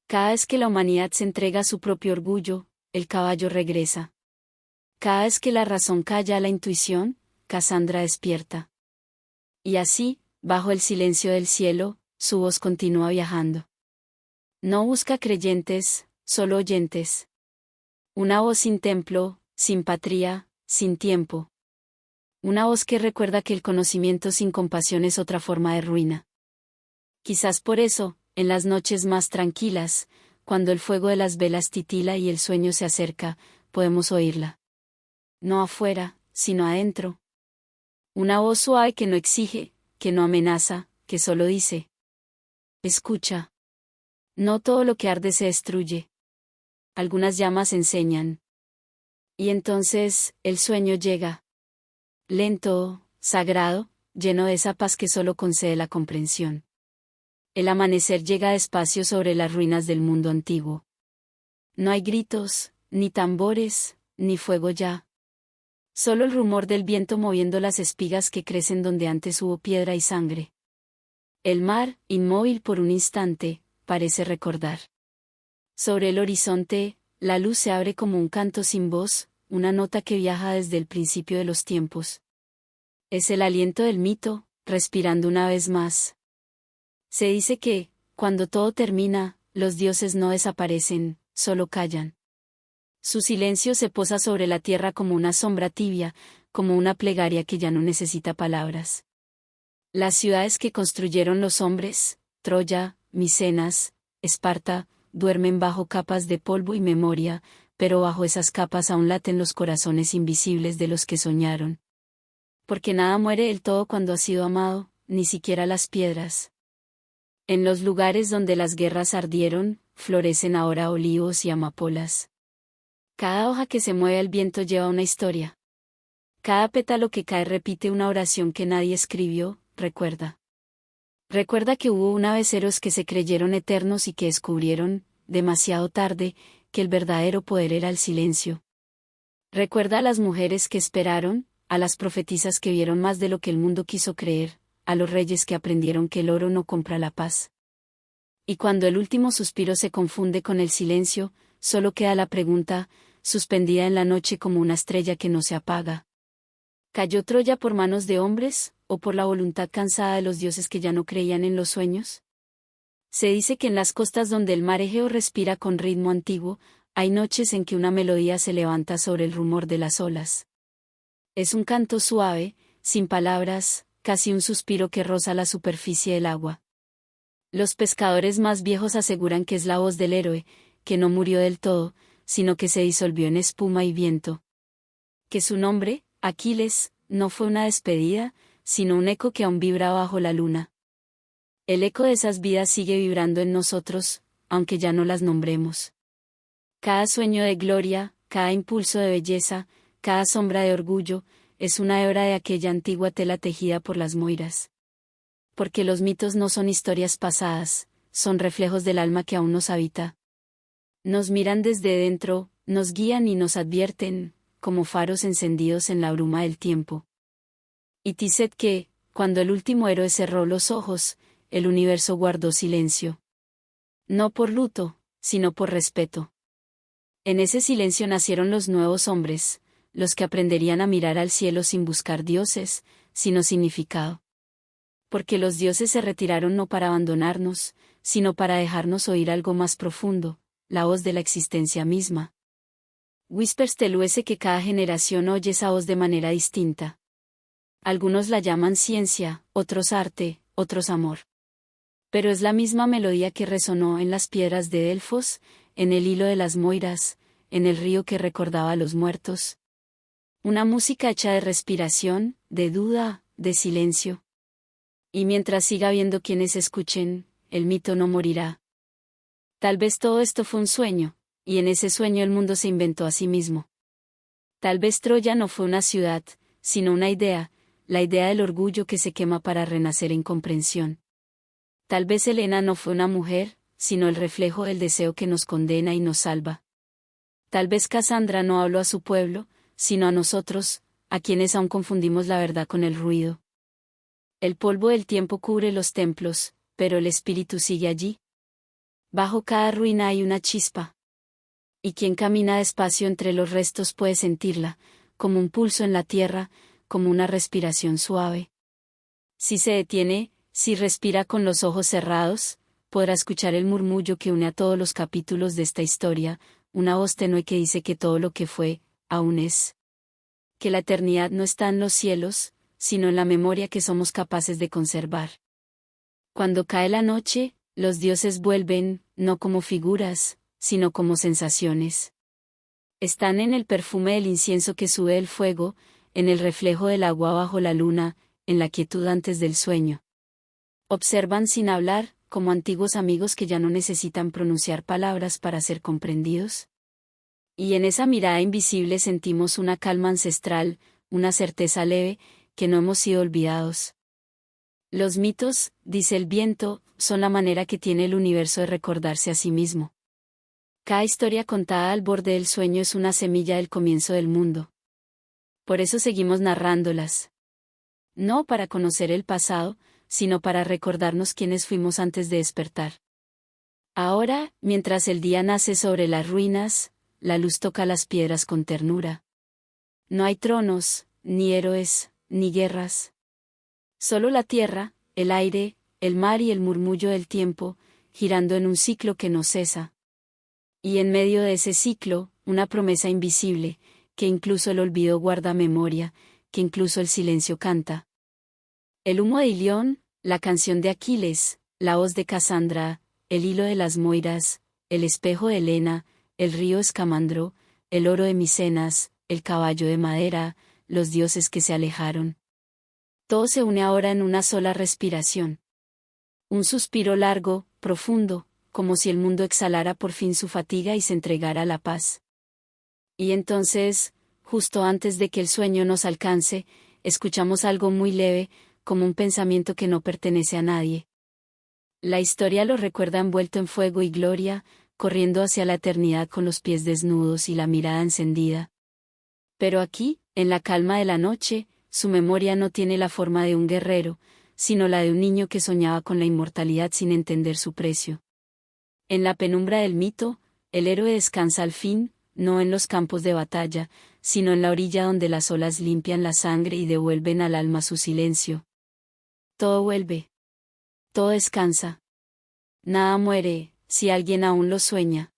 Cada vez que la humanidad se entrega a su propio orgullo, el caballo regresa. Cada vez que la razón calla a la intuición, Casandra despierta. Y así, bajo el silencio del cielo, su voz continúa viajando. No busca creyentes, solo oyentes. Una voz sin templo, sin patria, sin tiempo. Una voz que recuerda que el conocimiento sin compasión es otra forma de ruina. Quizás por eso, en las noches más tranquilas, cuando el fuego de las velas titila y el sueño se acerca, podemos oírla. No afuera, sino adentro. Una voz suave que no exige, que no amenaza, que solo dice: escucha. No todo lo que arde se destruye. Algunas llamas enseñan. Y entonces, el sueño llega. Lento, sagrado, lleno de esa paz que solo concede la comprensión. El amanecer llega despacio sobre las ruinas del mundo antiguo. No hay gritos, ni tambores, ni fuego ya. Solo el rumor del viento moviendo las espigas que crecen donde antes hubo piedra y sangre. El mar, inmóvil por un instante, parece recordar. Sobre el horizonte, la luz se abre como un canto sin voz, una nota que viaja desde el principio de los tiempos. Es el aliento del mito, respirando una vez más. Se dice que, cuando todo termina, los dioses no desaparecen, solo callan. Su silencio se posa sobre la tierra como una sombra tibia, como una plegaria que ya no necesita palabras. Las ciudades que construyeron los hombres, Troya, Micenas, Esparta, duermen bajo capas de polvo y memoria, pero bajo esas capas aún laten los corazones invisibles de los que soñaron. Porque nada muere del todo cuando ha sido amado, ni siquiera las piedras. En los lugares donde las guerras ardieron, florecen ahora olivos y amapolas. Cada hoja que se mueve al viento lleva una historia. Cada pétalo que cae repite una oración que nadie escribió, recuerda. Recuerda que hubo una vez héroes que se creyeron eternos y que descubrieron, demasiado tarde, que el verdadero poder era el silencio. Recuerda a las mujeres que esperaron, a las profetisas que vieron más de lo que el mundo quiso creer, a los reyes que aprendieron que el oro no compra la paz. Y cuando el último suspiro se confunde con el silencio, solo queda la pregunta, suspendida en la noche como una estrella que no se apaga. ¿Cayó Troya por manos de hombres, o por la voluntad cansada de los dioses que ya no creían en los sueños? Se dice que en las costas donde el mar Egeo respira con ritmo antiguo, hay noches en que una melodía se levanta sobre el rumor de las olas. Es un canto suave, sin palabras, casi un suspiro que roza la superficie del agua. Los pescadores más viejos aseguran que es la voz del héroe, que no murió del todo, sino que se disolvió en espuma y viento. Que su nombre, Aquiles, no fue una despedida, sino un eco que aún vibra bajo la luna. El eco de esas vidas sigue vibrando en nosotros, aunque ya no las nombremos. Cada sueño de gloria, cada impulso de belleza, cada sombra de orgullo, es una hebra de aquella antigua tela tejida por las moiras. Porque los mitos no son historias pasadas, son reflejos del alma que aún nos habita. Nos miran desde dentro, nos guían y nos advierten, como faros encendidos en la bruma del tiempo. Y Tiset que, cuando el último héroe cerró los ojos, el universo guardó silencio. No por luto, sino por respeto. En ese silencio nacieron los nuevos hombres, los que aprenderían a mirar al cielo sin buscar dioses, sino significado. Porque los dioses se retiraron no para abandonarnos, sino para dejarnos oír algo más profundo, la voz de la existencia misma. Whispers Teluese que cada generación oye esa voz de manera distinta. Algunos la llaman ciencia, otros arte, otros amor. Pero es la misma melodía que resonó en las piedras de Delfos, en el hilo de las moiras, en el río que recordaba a los muertos. Una música hecha de respiración, de duda, de silencio. Y mientras siga habiendo quienes escuchen, el mito no morirá. Tal vez todo esto fue un sueño, y en ese sueño el mundo se inventó a sí mismo. Tal vez Troya no fue una ciudad, sino una idea, la idea del orgullo que se quema para renacer en comprensión. Tal vez Helena no fue una mujer, sino el reflejo del deseo que nos condena y nos salva. Tal vez Casandra no habló a su pueblo, sino a nosotros, a quienes aún confundimos la verdad con el ruido. El polvo del tiempo cubre los templos, pero el espíritu sigue allí. Bajo cada ruina hay una chispa. Y quien camina despacio entre los restos puede sentirla, como un pulso en la tierra, como una respiración suave. Si se detiene, si respira con los ojos cerrados, podrá escuchar el murmullo que une a todos los capítulos de esta historia, una voz tenue que dice que todo lo que fue, aún es. Que la eternidad no está en los cielos, sino en la memoria que somos capaces de conservar. Cuando cae la noche, los dioses vuelven, no como figuras, sino como sensaciones. Están en el perfume del incienso que sube del fuego, en el reflejo del agua bajo la luna, en la quietud antes del sueño. Observan sin hablar, como antiguos amigos que ya no necesitan pronunciar palabras para ser comprendidos. Y en esa mirada invisible sentimos una calma ancestral, una certeza leve, que no hemos sido olvidados. Los mitos, dice el viento, son la manera que tiene el universo de recordarse a sí mismo. Cada historia contada al borde del sueño es una semilla del comienzo del mundo. Por eso seguimos narrándolas. No para conocer el pasado, sino para recordarnos quiénes fuimos antes de despertar. Ahora, mientras el día nace sobre las ruinas, la luz toca las piedras con ternura. No hay tronos, ni héroes, ni guerras. Solo la tierra, el aire, el mar y el murmullo del tiempo, girando en un ciclo que no cesa. Y en medio de ese ciclo, una promesa invisible, que incluso el olvido guarda memoria, que incluso el silencio canta. El humo de Ilión, la canción de Aquiles, la hoz de Casandra, el hilo de las Moiras, el espejo de Helena, el río Escamandro, el oro de Micenas, el caballo de madera, los dioses que se alejaron. Todo se une ahora en una sola respiración. Un suspiro largo, profundo, como si el mundo exhalara por fin su fatiga y se entregara a la paz. Y entonces, justo antes de que el sueño nos alcance, escuchamos algo muy leve, como un pensamiento que no pertenece a nadie. La historia lo recuerda envuelto en fuego y gloria, corriendo hacia la eternidad con los pies desnudos y la mirada encendida. Pero aquí, en la calma de la noche, su memoria no tiene la forma de un guerrero, sino la de un niño que soñaba con la inmortalidad sin entender su precio. En la penumbra del mito, el héroe descansa al fin, no en los campos de batalla, sino en la orilla donde las olas limpian la sangre y devuelven al alma su silencio. Todo vuelve. Todo descansa. Nada muere, si alguien aún lo sueña.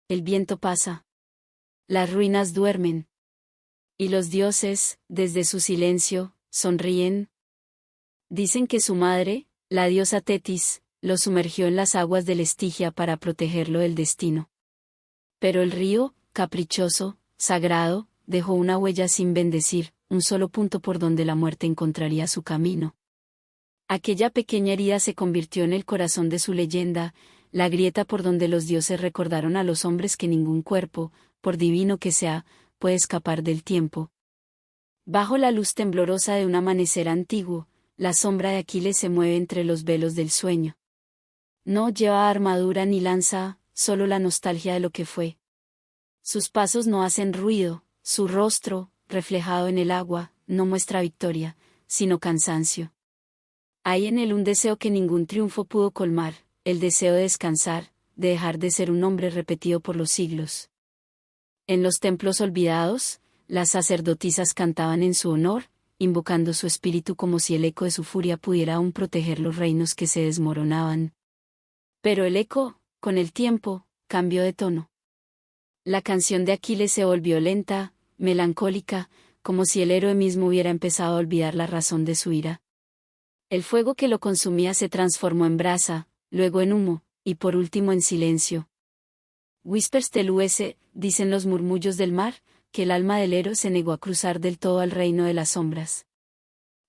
El viento pasa. Las ruinas duermen. Y los dioses, desde su silencio, sonríen. Dicen que su madre, la diosa Tetis, lo sumergió en las aguas del Estigia para protegerlo del destino. Pero el río, caprichoso, sagrado, dejó una huella sin bendecir, un solo punto por donde la muerte encontraría su camino. Aquella pequeña herida se convirtió en el corazón de su leyenda, la grieta por donde los dioses recordaron a los hombres que ningún cuerpo, por divino que sea, puede escapar del tiempo. Bajo la luz temblorosa de un amanecer antiguo, la sombra de Aquiles se mueve entre los velos del sueño. No lleva armadura ni lanza, solo la nostalgia de lo que fue. Sus pasos no hacen ruido, su rostro, reflejado en el agua, no muestra victoria, sino cansancio. Hay en él un deseo que ningún triunfo pudo colmar, el deseo de descansar, de dejar de ser un hombre repetido por los siglos. En los templos olvidados, las sacerdotisas cantaban en su honor, invocando su espíritu como si el eco de su furia pudiera aún proteger los reinos que se desmoronaban. Pero el eco, con el tiempo, cambió de tono. La canción de Aquiles se volvió lenta, melancólica, como si el héroe mismo hubiera empezado a olvidar la razón de su ira. El fuego que lo consumía se transformó en brasa, luego en humo, y por último en silencio. Whispers del US, dicen los murmullos del mar, que el alma del héroe se negó a cruzar del todo al reino de las sombras.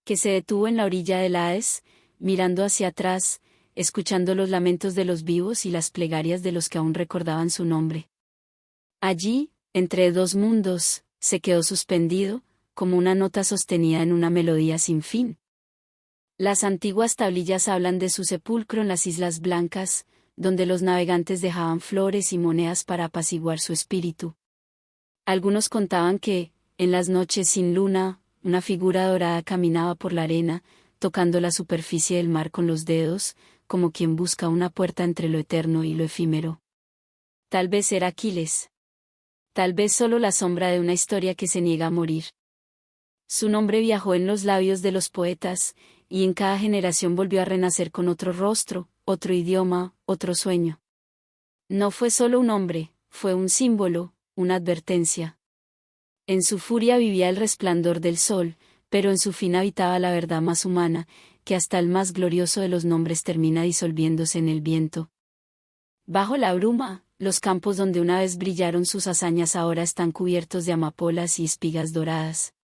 Que se detuvo en la orilla del Hades, mirando hacia atrás, escuchando los lamentos de los vivos y las plegarias de los que aún recordaban su nombre. Allí, entre dos mundos, se quedó suspendido, como una nota sostenida en una melodía sin fin. Las antiguas tablillas hablan de su sepulcro en las Islas Blancas, donde los navegantes dejaban flores y monedas para apaciguar su espíritu. Algunos contaban que, en las noches sin luna, una figura dorada caminaba por la arena, tocando la superficie del mar con los dedos, como quien busca una puerta entre lo eterno y lo efímero. Tal vez era Aquiles. Tal vez solo la sombra de una historia que se niega a morir. Su nombre viajó en los labios de los poetas, y en cada generación volvió a renacer con otro rostro, otro idioma, otro sueño. No fue solo un hombre, fue un símbolo, una advertencia. En su furia vivía el resplandor del sol, pero en su fin habitaba la verdad más humana, que hasta el más glorioso de los nombres termina disolviéndose en el viento. Bajo la bruma, los campos donde una vez brillaron sus hazañas ahora están cubiertos de amapolas y espigas doradas.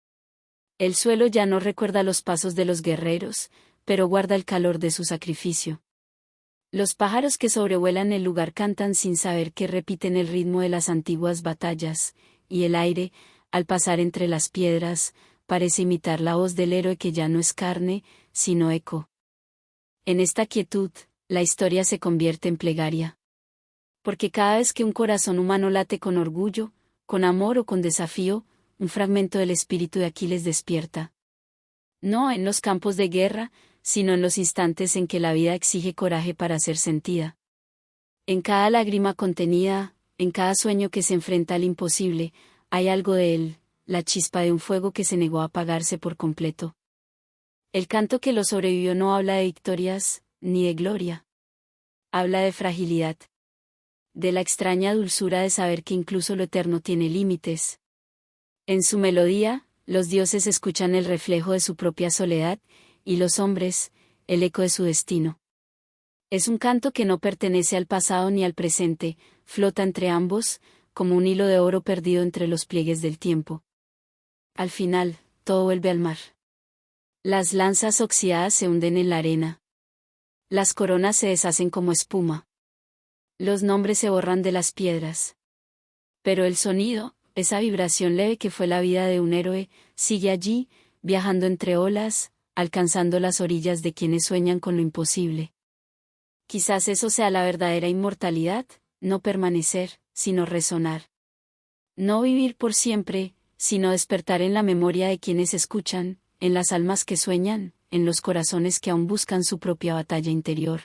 El suelo ya no recuerda los pasos de los guerreros, pero guarda el calor de su sacrificio. Los pájaros que sobrevuelan el lugar cantan sin saber que repiten el ritmo de las antiguas batallas, y el aire, al pasar entre las piedras, parece imitar la voz del héroe que ya no es carne, sino eco. En esta quietud, la historia se convierte en plegaria. Porque cada vez que un corazón humano late con orgullo, con amor o con desafío, un fragmento del espíritu de Aquiles despierta. No en los campos de guerra, sino en los instantes en que la vida exige coraje para ser sentida. En cada lágrima contenida, en cada sueño que se enfrenta al imposible, hay algo de él, la chispa de un fuego que se negó a apagarse por completo. El canto que lo sobrevivió no habla de victorias, ni de gloria. Habla de fragilidad. De la extraña dulzura de saber que incluso lo eterno tiene límites. En su melodía, los dioses escuchan el reflejo de su propia soledad, y los hombres, el eco de su destino. Es un canto que no pertenece al pasado ni al presente, flota entre ambos, como un hilo de oro perdido entre los pliegues del tiempo. Al final, todo vuelve al mar. Las lanzas oxidadas se hunden en la arena. Las coronas se deshacen como espuma. Los nombres se borran de las piedras. Pero el sonido, esa vibración leve que fue la vida de un héroe, sigue allí, viajando entre olas, alcanzando las orillas de quienes sueñan con lo imposible. Quizás eso sea la verdadera inmortalidad, no permanecer, sino resonar. No vivir por siempre, sino despertar en la memoria de quienes escuchan, en las almas que sueñan, en los corazones que aún buscan su propia batalla interior.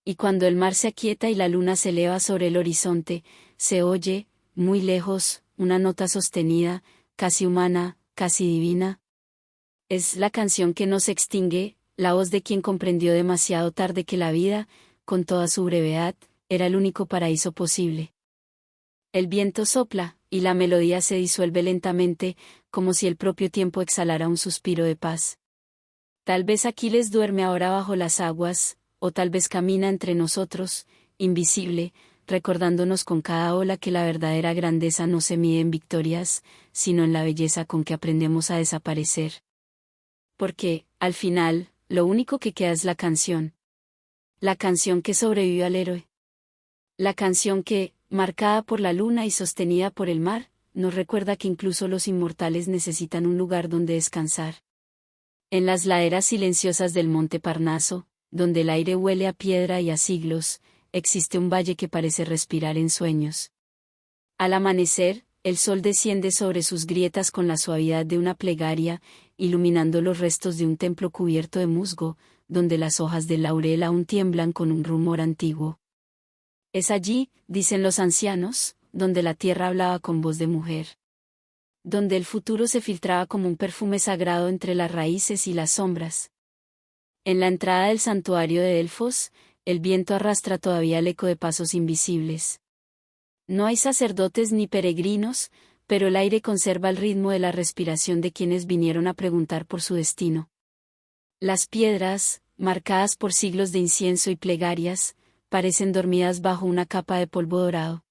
Y cuando el mar se aquieta y la luna se eleva sobre el horizonte, se oye, muy lejos, una nota sostenida, casi humana, casi divina. Es la canción que no se extingue, la voz de quien comprendió demasiado tarde que la vida, con toda su brevedad, era el único paraíso posible. El viento sopla, y la melodía se disuelve lentamente, como si el propio tiempo exhalara un suspiro de paz. Tal vez Aquiles duerme ahora bajo las aguas, o tal vez camina entre nosotros, invisible, recordándonos con cada ola que la verdadera grandeza no se mide en victorias, sino en la belleza con que aprendemos a desaparecer. Porque, al final, lo único que queda es la canción. La canción que sobrevivió al héroe. La canción que, marcada por la luna y sostenida por el mar, nos recuerda que incluso los inmortales necesitan un lugar donde descansar. En las laderas silenciosas del monte Parnaso, donde el aire huele a piedra y a siglos, existe un valle que parece respirar en sueños. Al amanecer, el sol desciende sobre sus grietas con la suavidad de una plegaria, iluminando los restos de un templo cubierto de musgo, donde las hojas del laurel aún tiemblan con un rumor antiguo. Es allí, dicen los ancianos, donde la tierra hablaba con voz de mujer. Donde el futuro se filtraba como un perfume sagrado entre las raíces y las sombras. En la entrada del santuario de Delfos, el viento arrastra todavía el eco de pasos invisibles. No hay sacerdotes ni peregrinos, pero el aire conserva el ritmo de la respiración de quienes vinieron a preguntar por su destino. Las piedras, marcadas por siglos de incienso y plegarias, parecen dormidas bajo una capa de polvo dorado.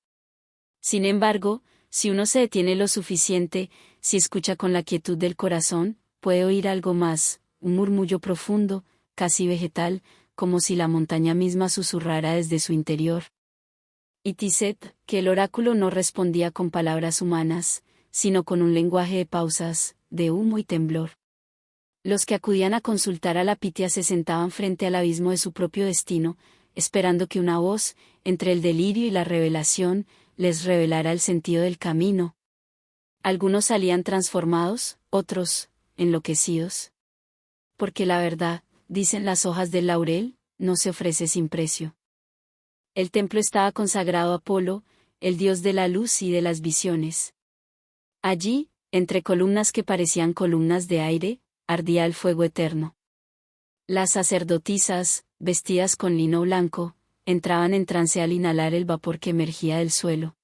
Sin embargo, si uno se detiene lo suficiente, si escucha con la quietud del corazón, puede oír algo más, un murmullo profundo, casi vegetal, como si la montaña misma susurrara desde su interior. Y Tiset, que el oráculo no respondía con palabras humanas, sino con un lenguaje de pausas, de humo y temblor. Los que acudían a consultar a la Pitia se sentaban frente al abismo de su propio destino, esperando que una voz, entre el delirio y la revelación, les revelara el sentido del camino. Algunos salían transformados, otros, enloquecidos. Porque la verdad, dicen las hojas del laurel, no se ofrece sin precio. El templo estaba consagrado a Apolo, el dios de la luz y de las visiones. Allí, entre columnas que parecían columnas de aire, ardía el fuego eterno. Las sacerdotisas, vestidas con lino blanco, entraban en trance al inhalar el vapor que emergía del suelo.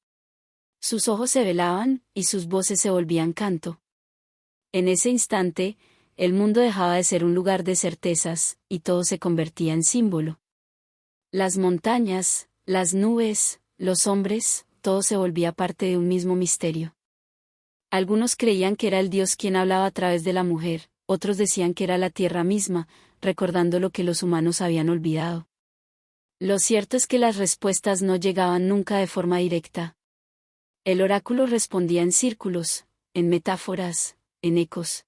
Sus ojos se velaban, y sus voces se volvían canto. En ese instante, el mundo dejaba de ser un lugar de certezas, y todo se convertía en símbolo. Las montañas, las nubes, los hombres, todo se volvía parte de un mismo misterio. Algunos creían que era el Dios quien hablaba a través de la mujer, otros decían que era la tierra misma, recordando lo que los humanos habían olvidado. Lo cierto es que las respuestas no llegaban nunca de forma directa. El oráculo respondía en círculos, en metáforas, en ecos.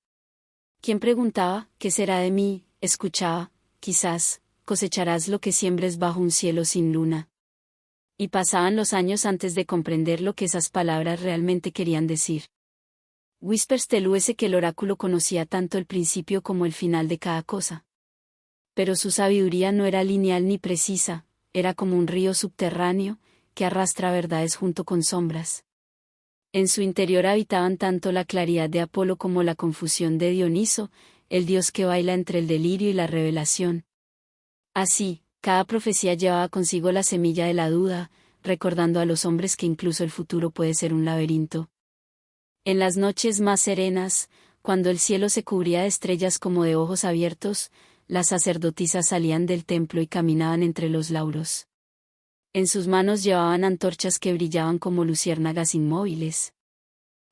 Quien preguntaba, ¿qué será de mí?, escuchaba, quizás, cosecharás lo que siembres bajo un cielo sin luna. Y pasaban los años antes de comprender lo que esas palabras realmente querían decir. Whispers teluese que el oráculo conocía tanto el principio como el final de cada cosa. Pero su sabiduría no era lineal ni precisa, era como un río subterráneo, que arrastra verdades junto con sombras. En su interior habitaban tanto la claridad de Apolo como la confusión de Dioniso, el dios que baila entre el delirio y la revelación. Así, cada profecía llevaba consigo la semilla de la duda, recordando a los hombres que incluso el futuro puede ser un laberinto. En las noches más serenas, cuando el cielo se cubría de estrellas como de ojos abiertos, las sacerdotisas salían del templo y caminaban entre los lauros. En sus manos llevaban antorchas que brillaban como luciérnagas inmóviles.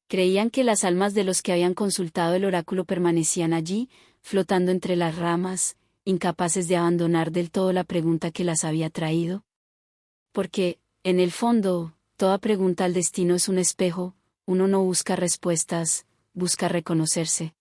Creían que las almas de los que habían consultado el oráculo permanecían allí, flotando entre las ramas, incapaces de abandonar del todo la pregunta que las había traído. Porque, en el fondo, toda pregunta al destino es un espejo. Uno no busca respuestas, busca reconocerse.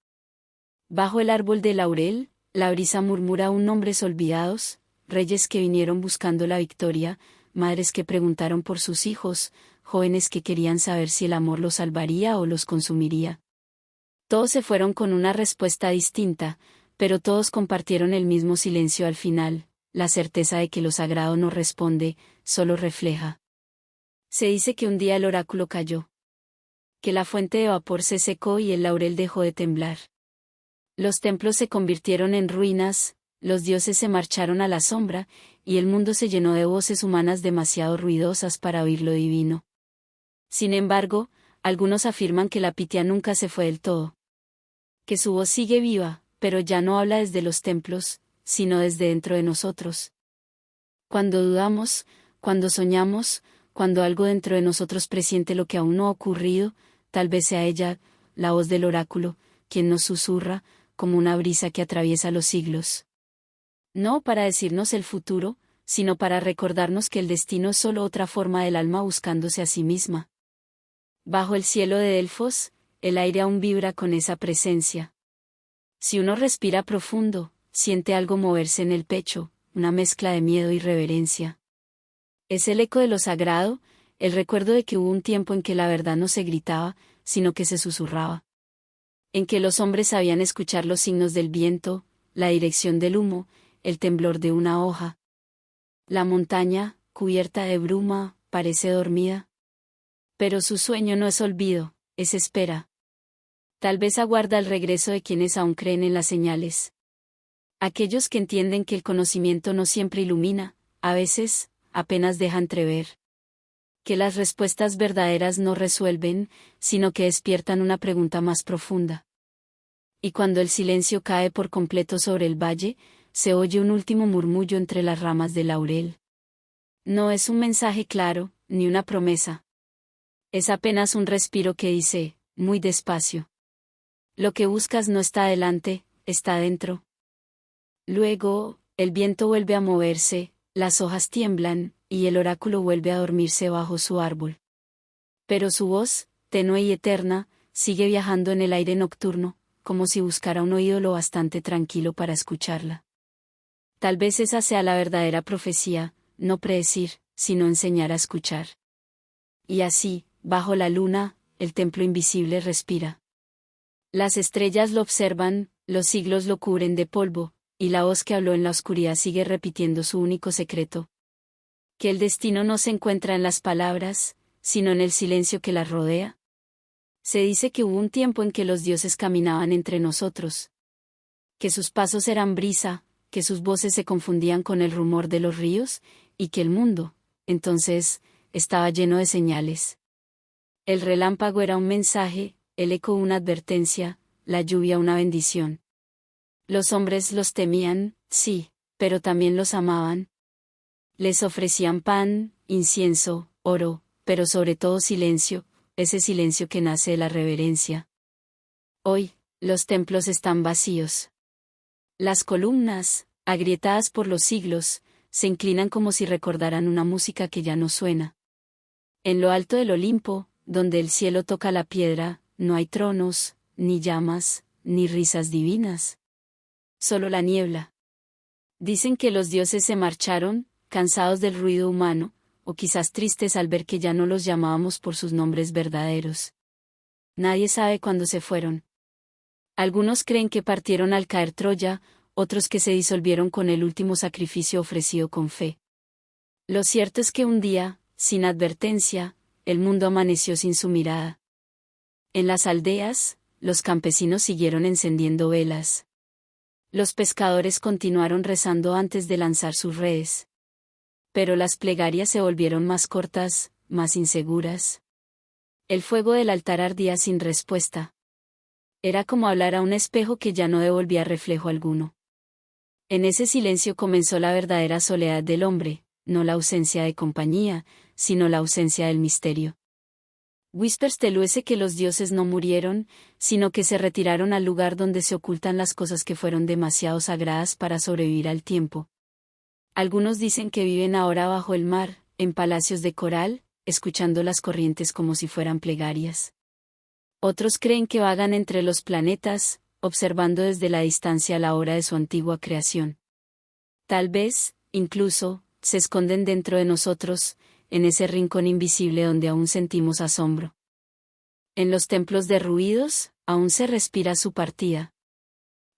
Bajo el árbol de laurel, la brisa murmura aún nombres olvidados, reyes que vinieron buscando la victoria, madres que preguntaron por sus hijos, jóvenes que querían saber si el amor los salvaría o los consumiría. Todos se fueron con una respuesta distinta, pero todos compartieron el mismo silencio al final, la certeza de que lo sagrado no responde, solo refleja. Se dice que un día el oráculo cayó. Que la fuente de vapor se secó y el laurel dejó de temblar. Los templos se convirtieron en ruinas, los dioses se marcharon a la sombra, y el mundo se llenó de voces humanas demasiado ruidosas para oír lo divino. Sin embargo, algunos afirman que la Pitia nunca se fue del todo. Que su voz sigue viva, pero ya no habla desde los templos, sino desde dentro de nosotros. Cuando dudamos, cuando soñamos, cuando algo dentro de nosotros presiente lo que aún no ha ocurrido, tal vez sea ella, la voz del oráculo, quien nos susurra, como una brisa que atraviesa los siglos. No para decirnos el futuro, sino para recordarnos que el destino es solo otra forma del alma buscándose a sí misma. Bajo el cielo de Delfos, el aire aún vibra con esa presencia. Si uno respira profundo, siente algo moverse en el pecho, una mezcla de miedo y reverencia. Es el eco de lo sagrado, el recuerdo de que hubo un tiempo en que la verdad no se gritaba, sino que se susurraba. En que los hombres sabían escuchar los signos del viento, la dirección del humo, el temblor de una hoja. La montaña, cubierta de bruma, parece dormida. Pero su sueño no es olvido, es espera. Tal vez aguarda el regreso de quienes aún creen en las señales. Aquellos que entienden que el conocimiento no siempre ilumina, a veces, apenas deja entrever. Que las respuestas verdaderas no resuelven, sino que despiertan una pregunta más profunda. Y cuando el silencio cae por completo sobre el valle, se oye un último murmullo entre las ramas del laurel. No es un mensaje claro, ni una promesa. Es apenas un respiro que dice, muy despacio. Lo que buscas no está delante, está dentro. Luego, el viento vuelve a moverse, las hojas tiemblan, y el oráculo vuelve a dormirse bajo su árbol. Pero su voz, tenue y eterna, sigue viajando en el aire nocturno, como si buscara un oído lo bastante tranquilo para escucharla. Tal vez esa sea la verdadera profecía, no predecir, sino enseñar a escuchar. Y así, bajo la luna, el templo invisible respira. Las estrellas lo observan, los siglos lo cubren de polvo, y la voz que habló en la oscuridad sigue repitiendo su único secreto. Que el destino no se encuentra en las palabras, sino en el silencio que las rodea. Se dice que hubo un tiempo en que los dioses caminaban entre nosotros. Que sus pasos eran brisa, que sus voces se confundían con el rumor de los ríos, y que el mundo, entonces, estaba lleno de señales. El relámpago era un mensaje, el eco una advertencia, la lluvia una bendición. Los hombres los temían, sí, pero también los amaban. Les ofrecían pan, incienso, oro, pero sobre todo silencio, ese silencio que nace de la reverencia. Hoy, los templos están vacíos. Las columnas, agrietadas por los siglos, se inclinan como si recordaran una música que ya no suena. En lo alto del Olimpo, donde el cielo toca la piedra, no hay tronos, ni llamas, ni risas divinas. Solo la niebla. Dicen que los dioses se marcharon, cansados del ruido humano, o quizás tristes al ver que ya no los llamábamos por sus nombres verdaderos. Nadie sabe cuándo se fueron. Algunos creen que partieron al caer Troya, otros que se disolvieron con el último sacrificio ofrecido con fe. Lo cierto es que un día, sin advertencia, el mundo amaneció sin su mirada. En las aldeas, los campesinos siguieron encendiendo velas. Los pescadores continuaron rezando antes de lanzar sus redes. Pero las plegarias se volvieron más cortas, más inseguras. El fuego del altar ardía sin respuesta. Era como hablar a un espejo que ya no devolvía reflejo alguno. En ese silencio comenzó la verdadera soledad del hombre, no la ausencia de compañía, sino la ausencia del misterio. Whispers teluece que los dioses no murieron, sino que se retiraron al lugar donde se ocultan las cosas que fueron demasiado sagradas para sobrevivir al tiempo. Algunos dicen que viven ahora bajo el mar, en palacios de coral, escuchando las corrientes como si fueran plegarias. Otros creen que vagan entre los planetas, observando desde la distancia la obra de su antigua creación. Tal vez, incluso, se esconden dentro de nosotros, en ese rincón invisible donde aún sentimos asombro. En los templos derruidos, aún se respira su partida.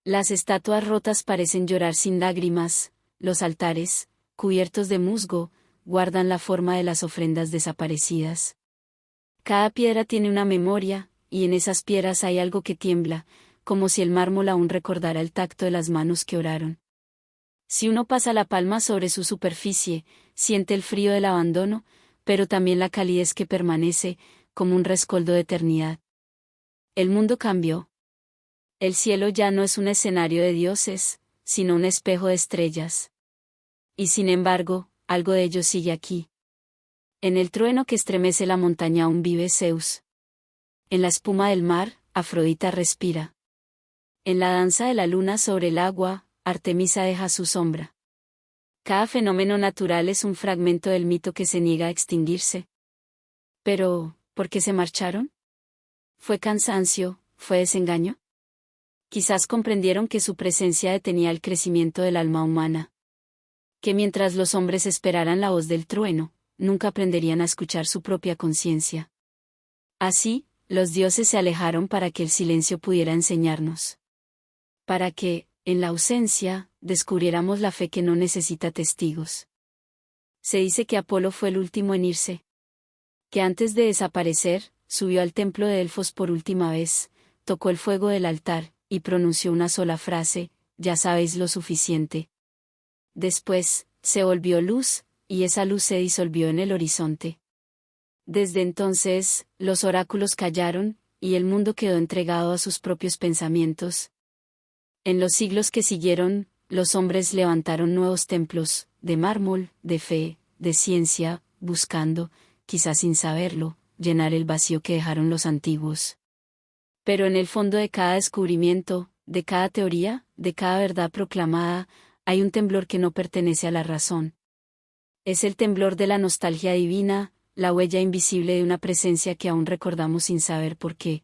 Las estatuas rotas parecen llorar sin lágrimas, los altares, cubiertos de musgo, guardan la forma de las ofrendas desaparecidas. Cada piedra tiene una memoria, y en esas piedras hay algo que tiembla, como si el mármol aún recordara el tacto de las manos que oraron. Si uno pasa la palma sobre su superficie, siente el frío del abandono, pero también la calidez que permanece, como un rescoldo de eternidad. El mundo cambió. El cielo ya no es un escenario de dioses, sino un espejo de estrellas. Y sin embargo, algo de ello sigue aquí. En el trueno que estremece la montaña aún vive Zeus. En la espuma del mar, Afrodita respira. En la danza de la luna sobre el agua, Artemisa deja su sombra. Cada fenómeno natural es un fragmento del mito que se niega a extinguirse. Pero, ¿por qué se marcharon? ¿Fue cansancio? ¿Fue desengaño? Quizás comprendieron que su presencia detenía el crecimiento del alma humana. Que mientras los hombres esperaran la voz del trueno, nunca aprenderían a escuchar su propia conciencia. Así, los dioses se alejaron para que el silencio pudiera enseñarnos. Para que, en la ausencia, descubriéramos la fe que no necesita testigos. Se dice que Apolo fue el último en irse. Que antes de desaparecer, subió al templo de Delfos por última vez, tocó el fuego del altar, y pronunció una sola frase: ya sabéis lo suficiente. Después, se volvió luz, y esa luz se disolvió en el horizonte. Desde entonces, los oráculos callaron, y el mundo quedó entregado a sus propios pensamientos. En los siglos que siguieron, los hombres levantaron nuevos templos, de mármol, de fe, de ciencia, buscando, quizás sin saberlo, llenar el vacío que dejaron los antiguos. Pero en el fondo de cada descubrimiento, de cada teoría, de cada verdad proclamada, hay un temblor que no pertenece a la razón. Es el temblor de la nostalgia divina, la huella invisible de una presencia que aún recordamos sin saber por qué.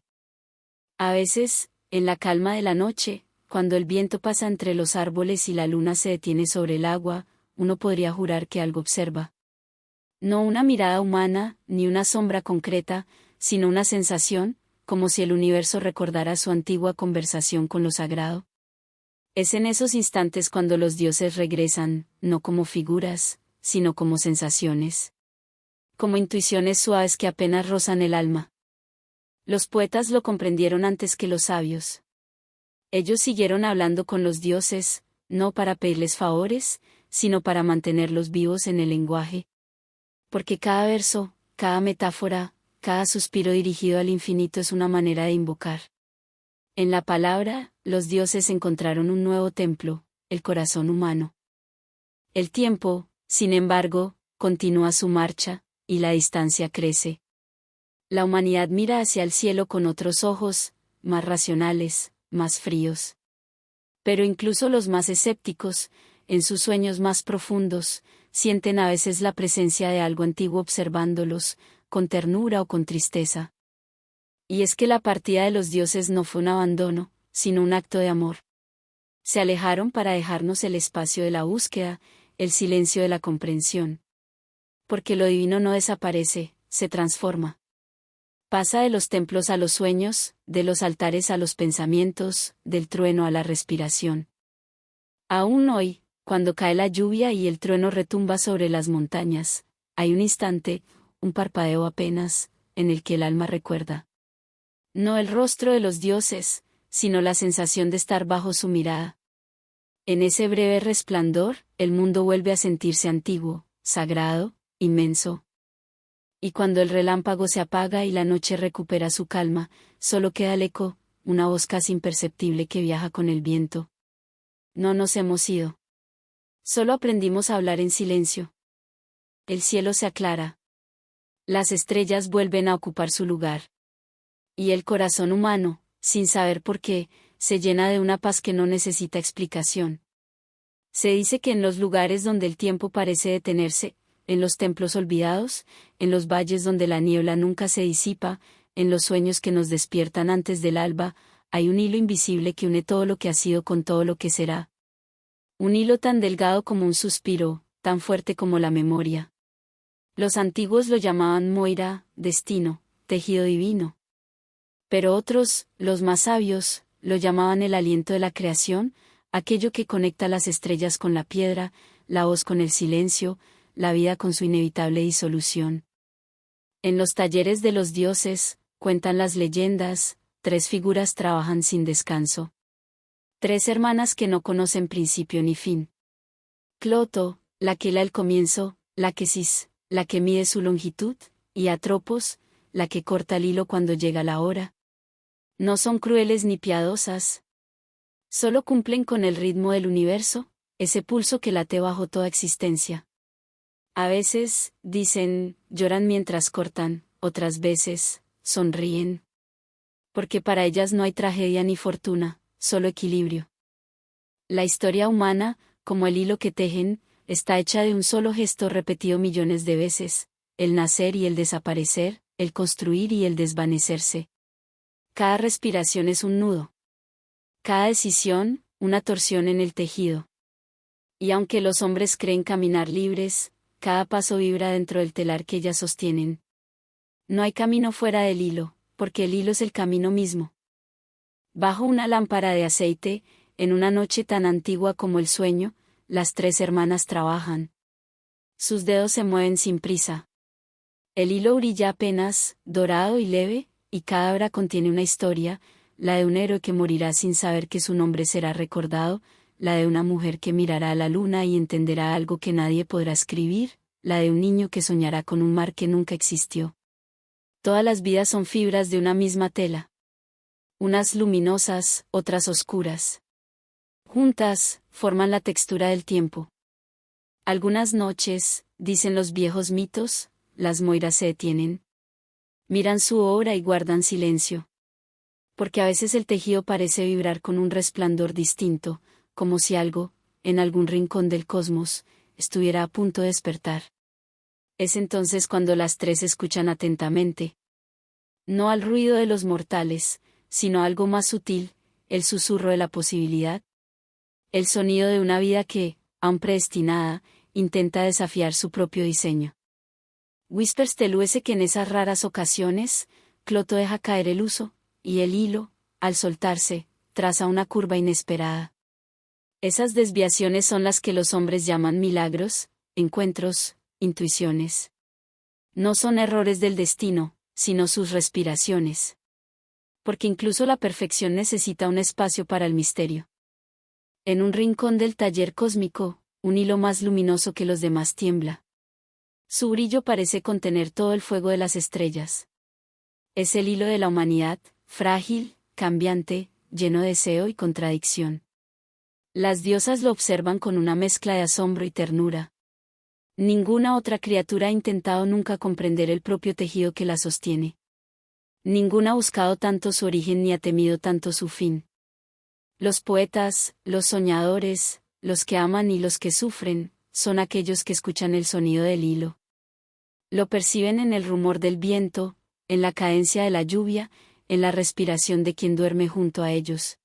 A veces, en la calma de la noche, cuando el viento pasa entre los árboles y la luna se detiene sobre el agua, uno podría jurar que algo observa. No una mirada humana, ni una sombra concreta, sino una sensación, como si el universo recordara su antigua conversación con lo sagrado. Es en esos instantes cuando los dioses regresan, no como figuras, sino como sensaciones. Como intuiciones suaves que apenas rozan el alma. Los poetas lo comprendieron antes que los sabios. Ellos siguieron hablando con los dioses, no para pedirles favores, sino para mantenerlos vivos en el lenguaje. Porque cada verso, cada metáfora, cada suspiro dirigido al infinito es una manera de invocar. En la palabra, los dioses encontraron un nuevo templo, el corazón humano. El tiempo, sin embargo, continúa su marcha, y la distancia crece. La humanidad mira hacia el cielo con otros ojos, más racionales, más fríos. Pero incluso los más escépticos, en sus sueños más profundos, sienten a veces la presencia de algo antiguo observándolos, con ternura o con tristeza. Y es que la partida de los dioses no fue un abandono, sino un acto de amor. Se alejaron para dejarnos el espacio de la búsqueda, el silencio de la comprensión. Porque lo divino no desaparece, se transforma. Pasa de los templos a los sueños, de los altares a los pensamientos, del trueno a la respiración. Aún hoy, cuando cae la lluvia y el trueno retumba sobre las montañas, hay un instante, un parpadeo apenas, en el que el alma recuerda. No el rostro de los dioses, sino la sensación de estar bajo su mirada. En ese breve resplandor, el mundo vuelve a sentirse antiguo, sagrado, inmenso. Y cuando el relámpago se apaga y la noche recupera su calma, solo queda el eco, una voz casi imperceptible que viaja con el viento. No nos hemos ido. Solo aprendimos a hablar en silencio. El cielo se aclara. Las estrellas vuelven a ocupar su lugar. Y el corazón humano, sin saber por qué, se llena de una paz que no necesita explicación. Se dice que en los lugares donde el tiempo parece detenerse, en los templos olvidados, en los valles donde la niebla nunca se disipa, en los sueños que nos despiertan antes del alba, hay un hilo invisible que une todo lo que ha sido con todo lo que será. Un hilo tan delgado como un suspiro, tan fuerte como la memoria. Los antiguos lo llamaban moira, destino, tejido divino. Pero otros, los más sabios, lo llamaban el aliento de la creación, aquello que conecta las estrellas con la piedra, la voz con el silencio, la vida con su inevitable disolución. En los talleres de los dioses, cuentan las leyendas, 3 figuras trabajan sin descanso. 3 hermanas que no conocen principio ni fin. Cloto, la que hila el comienzo, la que cis, la que mide su longitud, y Atropos, la que corta el hilo cuando llega la hora. No son crueles ni piadosas. Solo cumplen con el ritmo del universo, ese pulso que late bajo toda existencia. A veces, dicen, lloran mientras cortan, otras veces, sonríen. Porque para ellas no hay tragedia ni fortuna, solo equilibrio. La historia humana, como el hilo que tejen, está hecha de un solo gesto repetido millones de veces, el nacer y el desaparecer, el construir y el desvanecerse. Cada respiración es un nudo. Cada decisión, una torsión en el tejido. Y aunque los hombres creen caminar libres, cada paso vibra dentro del telar que ellas sostienen. No hay camino fuera del hilo, porque el hilo es el camino mismo. Bajo una lámpara de aceite, en una noche tan antigua como el sueño, las 3 hermanas trabajan. Sus dedos se mueven sin prisa. El hilo brilla apenas, dorado y leve, y cada hora contiene una historia, la de un héroe que morirá sin saber que su nombre será recordado, la de una mujer que mirará a la luna y entenderá algo que nadie podrá escribir, la de un niño que soñará con un mar que nunca existió. Todas las vidas son fibras de una misma tela. Unas luminosas, otras oscuras. Juntas, forman la textura del tiempo. Algunas noches, dicen los viejos mitos, las moiras se detienen. Miran su obra y guardan silencio. Porque a veces el tejido parece vibrar con un resplandor distinto, como si algo, en algún rincón del cosmos, estuviera a punto de despertar. Es entonces cuando las tres escuchan atentamente. No al ruido de los mortales, sino algo más sutil, el susurro de la posibilidad. El sonido de una vida que, aun predestinada, intenta desafiar su propio diseño. Whispers teluese que en esas raras ocasiones, Cloto deja caer el uso, y el hilo, al soltarse, traza una curva inesperada. Esas desviaciones son las que los hombres llaman milagros, encuentros, intuiciones. No son errores del destino, sino sus respiraciones. Porque incluso la perfección necesita un espacio para el misterio. En un rincón del taller cósmico, un hilo más luminoso que los demás tiembla. Su brillo parece contener todo el fuego de las estrellas. Es el hilo de la humanidad, frágil, cambiante, lleno de deseo y contradicción. Las diosas lo observan con una mezcla de asombro y ternura. Ninguna otra criatura ha intentado nunca comprender el propio tejido que la sostiene. Ninguna ha buscado tanto su origen ni ha temido tanto su fin. Los poetas, los soñadores, los que aman y los que sufren, son aquellos que escuchan el sonido del hilo. Lo perciben en el rumor del viento, en la cadencia de la lluvia, en la respiración de quien duerme junto a ellos.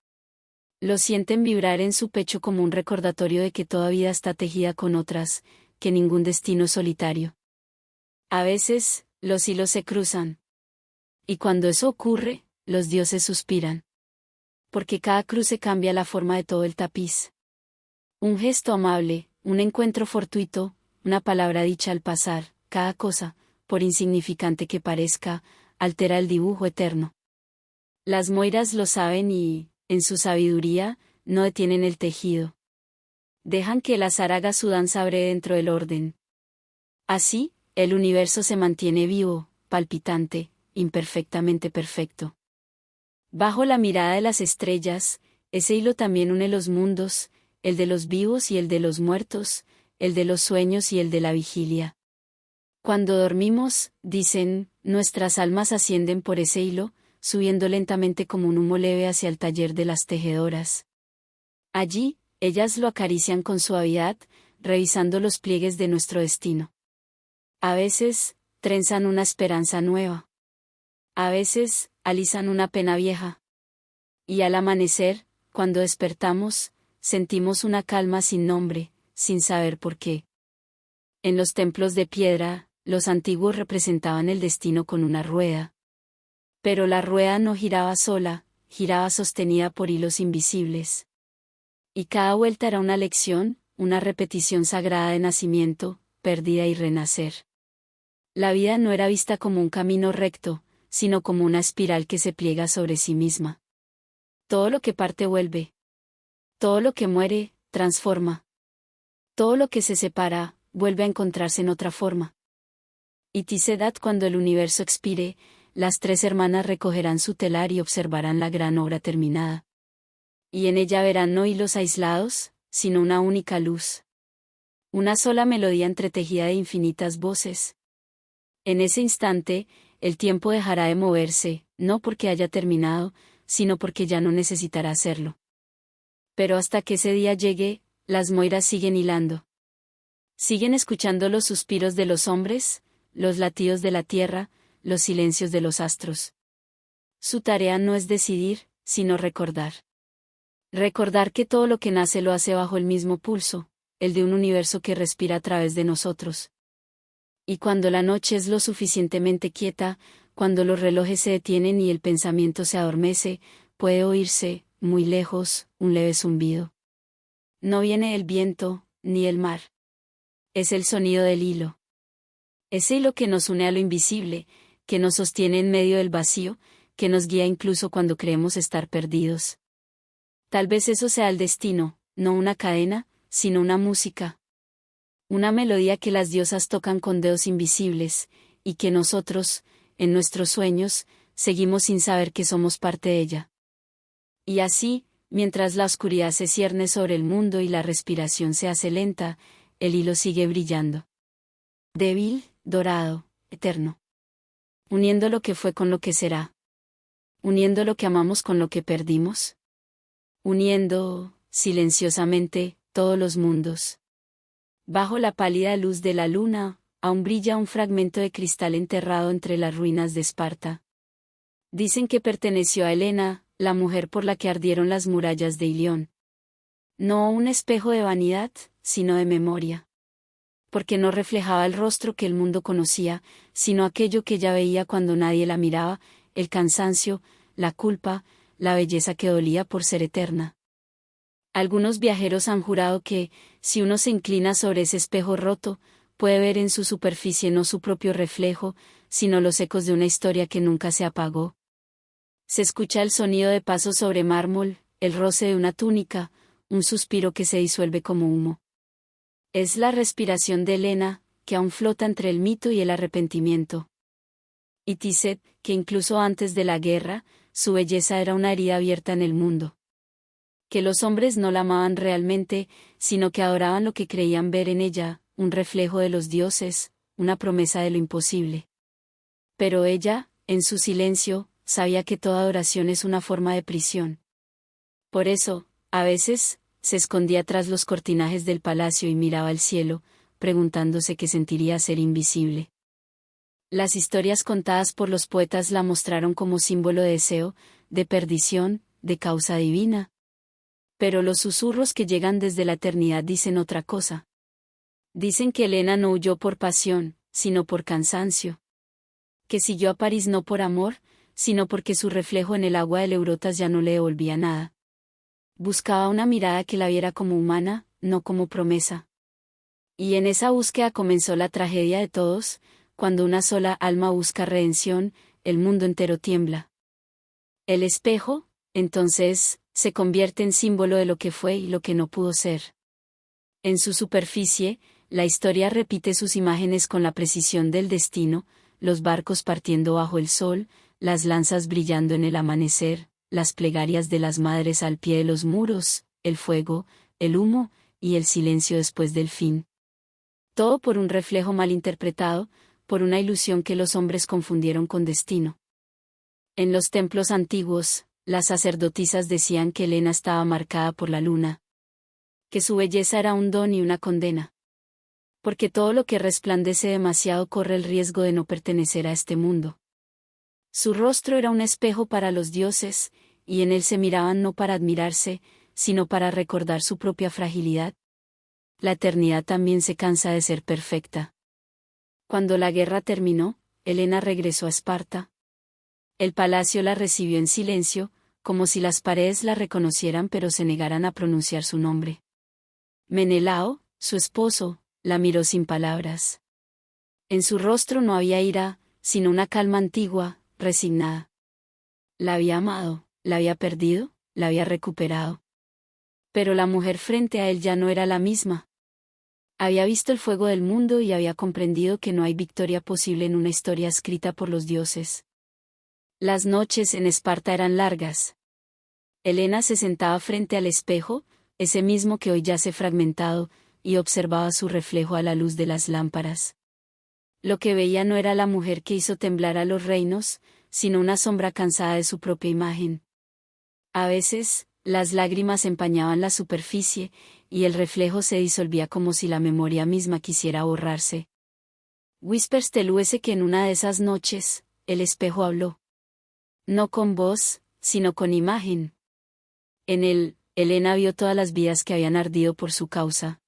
Lo sienten vibrar en su pecho como un recordatorio de que toda vida está tejida con otras, que ningún destino es solitario. A veces, los hilos se cruzan. Y cuando eso ocurre, los dioses suspiran. Porque cada cruce cambia la forma de todo el tapiz. Un gesto amable, un encuentro fortuito, una palabra dicha al pasar, cada cosa, por insignificante que parezca, altera el dibujo eterno. Las moiras lo saben y, en su sabiduría, no detienen el tejido. Dejan que el azar haga su danza breve dentro del orden. Así, el universo se mantiene vivo, palpitante, imperfectamente perfecto. Bajo la mirada de las estrellas, ese hilo también une los mundos, el de los vivos y el de los muertos, el de los sueños y el de la vigilia. Cuando dormimos, dicen, nuestras almas ascienden por ese hilo, subiendo lentamente como un humo leve hacia el taller de las tejedoras. Allí, ellas lo acarician con suavidad, revisando los pliegues de nuestro destino. A veces, trenzan una esperanza nueva. A veces, alisan una pena vieja. Y al amanecer, cuando despertamos, sentimos una calma sin nombre, sin saber por qué. En los templos de piedra, los antiguos representaban el destino con una rueda. Pero la rueda no giraba sola, giraba sostenida por hilos invisibles. Y cada vuelta era una lección, una repetición sagrada de nacimiento, pérdida y renacer. La vida no era vista como un camino recto, sino como una espiral que se pliega sobre sí misma. Todo lo que parte vuelve. Todo lo que muere, transforma. Todo lo que se separa, vuelve a encontrarse en otra forma. Y Tisedat, cuando el universo expire, las tres hermanas recogerán su telar y observarán la gran obra terminada. Y en ella verán no hilos aislados, sino una única luz. Una sola melodía entretejida de infinitas voces. En ese instante, el tiempo dejará de moverse, no porque haya terminado, sino porque ya no necesitará hacerlo. Pero hasta que ese día llegue, las moiras siguen hilando. Siguen escuchando los suspiros de los hombres, los latidos de la tierra, los silencios de los astros. Su tarea no es decidir, sino recordar. Recordar que todo lo que nace lo hace bajo el mismo pulso, el de un universo que respira a través de nosotros. Y cuando la noche es lo suficientemente quieta, cuando los relojes se detienen y el pensamiento se adormece, puede oírse, muy lejos, un leve zumbido. No viene el viento, ni el mar. Es el sonido del hilo. Ese hilo que nos une a lo invisible, que nos sostiene en medio del vacío, que nos guía incluso cuando creemos estar perdidos. Tal vez eso sea el destino, no una cadena, sino una música. Una melodía que las diosas tocan con dedos invisibles, y que nosotros, en nuestros sueños, seguimos sin saber que somos parte de ella. Y así, mientras la oscuridad se cierne sobre el mundo y la respiración se hace lenta, el hilo sigue brillando. Débil, dorado, eterno. Uniendo lo que fue con lo que será. Uniendo lo que amamos con lo que perdimos. Uniendo, silenciosamente, todos los mundos. Bajo la pálida luz de la luna, aún brilla un fragmento de cristal enterrado entre las ruinas de Esparta. Dicen que perteneció a Helena, la mujer por la que ardieron las murallas de Ilión. No un espejo de vanidad, sino de memoria. Porque no reflejaba el rostro que el mundo conocía, sino aquello que ella veía cuando nadie la miraba, el cansancio, la culpa, la belleza que dolía por ser eterna. Algunos viajeros han jurado que, si uno se inclina sobre ese espejo roto, puede ver en su superficie no su propio reflejo, sino los ecos de una historia que nunca se apagó. Se escucha el sonido de pasos sobre mármol, el roce de una túnica, un suspiro que se disuelve como humo. Es la respiración de Helena, que aún flota entre el mito y el arrepentimiento. Y Tisset, que incluso antes de la guerra, su belleza era una herida abierta en el mundo. Que los hombres no la amaban realmente, sino que adoraban lo que creían ver en ella, un reflejo de los dioses, una promesa de lo imposible. Pero ella, en su silencio, sabía que toda adoración es una forma de prisión. Por eso, a veces, se escondía tras los cortinajes del palacio y miraba al cielo, preguntándose qué sentiría ser invisible. Las historias contadas por los poetas la mostraron como símbolo de deseo, de perdición, de causa divina. Pero los susurros que llegan desde la eternidad dicen otra cosa. Dicen que Helena no huyó por pasión, sino por cansancio. Que siguió a París no por amor, sino porque su reflejo en el agua del Eurotas ya no le devolvía nada. Buscaba una mirada que la viera como humana, no como promesa. Y en esa búsqueda comenzó la tragedia de todos, cuando una sola alma busca redención, el mundo entero tiembla. El espejo, entonces, se convierte en símbolo de lo que fue y lo que no pudo ser. En su superficie, la historia repite sus imágenes con la precisión del destino, los barcos partiendo bajo el sol, las lanzas brillando en el amanecer, las plegarias de las madres al pie de los muros, el fuego, el humo, y el silencio después del fin. Todo por un reflejo mal interpretado, por una ilusión que los hombres confundieron con destino. En los templos antiguos, las sacerdotisas decían que Helena estaba marcada por la luna. Que su belleza era un don y una condena. Porque todo lo que resplandece demasiado corre el riesgo de no pertenecer a este mundo. Su rostro era un espejo para los dioses, y en él se miraban no para admirarse, sino para recordar su propia fragilidad. La eternidad también se cansa de ser perfecta. Cuando la guerra terminó, Helena regresó a Esparta. El palacio la recibió en silencio, como si las paredes la reconocieran pero se negaran a pronunciar su nombre. Menelao, su esposo, la miró sin palabras. En su rostro no había ira, sino una calma antigua, resignada. La había amado, la había perdido, la había recuperado. Pero la mujer frente a él ya no era la misma. Había visto el fuego del mundo y había comprendido que no hay victoria posible en una historia escrita por los dioses. Las noches en Esparta eran largas. Helena se sentaba frente al espejo, ese mismo que hoy yace fragmentado, y observaba su reflejo a la luz de las lámparas. Lo que veía no era la mujer que hizo temblar a los reinos, sino una sombra cansada de su propia imagen. A veces, las lágrimas empañaban la superficie, y el reflejo se disolvía como si la memoria misma quisiera borrarse. Whispers teluese que en una de esas noches, el espejo habló. No con voz, sino con imagen. En él, Helena vio todas las vidas que habían ardido por su causa.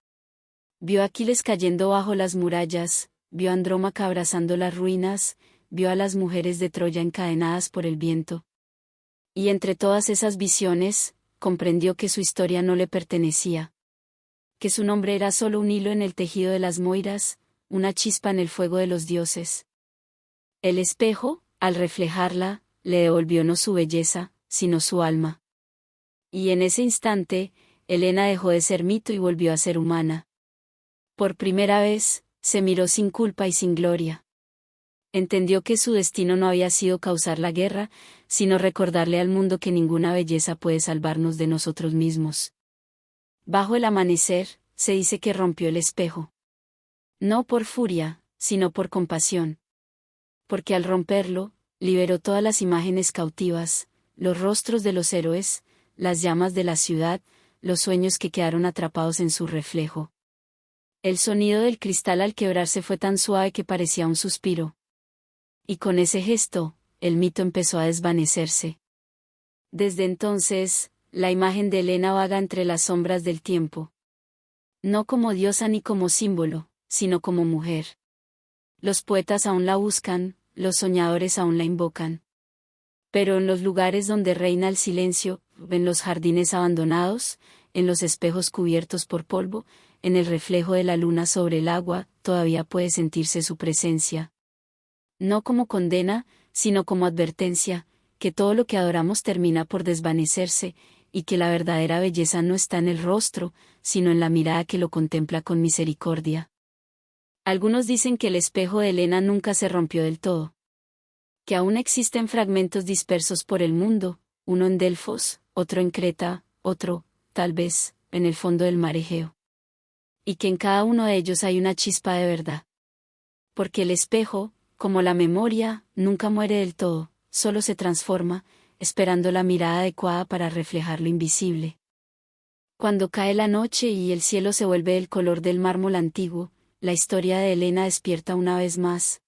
Vio a Aquiles cayendo bajo las murallas, vio a Andrómaca abrazando las ruinas, vio a las mujeres de Troya encadenadas por el viento. Y entre todas esas visiones, comprendió que su historia no le pertenecía. Que su nombre era solo un hilo en el tejido de las Moiras, una chispa en el fuego de los dioses. El espejo, al reflejarla, le devolvió no su belleza, sino su alma. Y en ese instante, Helena dejó de ser mito y volvió a ser humana. Por primera vez, se miró sin culpa y sin gloria. Entendió que su destino no había sido causar la guerra, sino recordarle al mundo que ninguna belleza puede salvarnos de nosotros mismos. Bajo el amanecer, se dice que rompió el espejo. No por furia, sino por compasión. Porque al romperlo, liberó todas las imágenes cautivas, los rostros de los héroes, las llamas de la ciudad, los sueños que quedaron atrapados en su reflejo. El sonido del cristal al quebrarse fue tan suave que parecía un suspiro. Y con ese gesto, el mito empezó a desvanecerse. Desde entonces, la imagen de Helena vaga entre las sombras del tiempo. No como diosa ni como símbolo, sino como mujer. Los poetas aún la buscan, los soñadores aún la invocan. Pero en los lugares donde reina el silencio, en los jardines abandonados, en los espejos cubiertos por polvo, en el reflejo de la luna sobre el agua, todavía puede sentirse su presencia. No como condena, sino como advertencia, que todo lo que adoramos termina por desvanecerse, y que la verdadera belleza no está en el rostro, sino en la mirada que lo contempla con misericordia. Algunos dicen que el espejo de Helena nunca se rompió del todo. Que aún existen fragmentos dispersos por el mundo, uno en Delfos, otro en Creta, otro, tal vez, en el fondo del mar Egeo. Y que en cada uno de ellos hay una chispa de verdad. Porque el espejo, como la memoria, nunca muere del todo, solo se transforma, esperando la mirada adecuada para reflejar lo invisible. Cuando cae la noche y el cielo se vuelve del color del mármol antiguo, la historia de Helena despierta una vez más.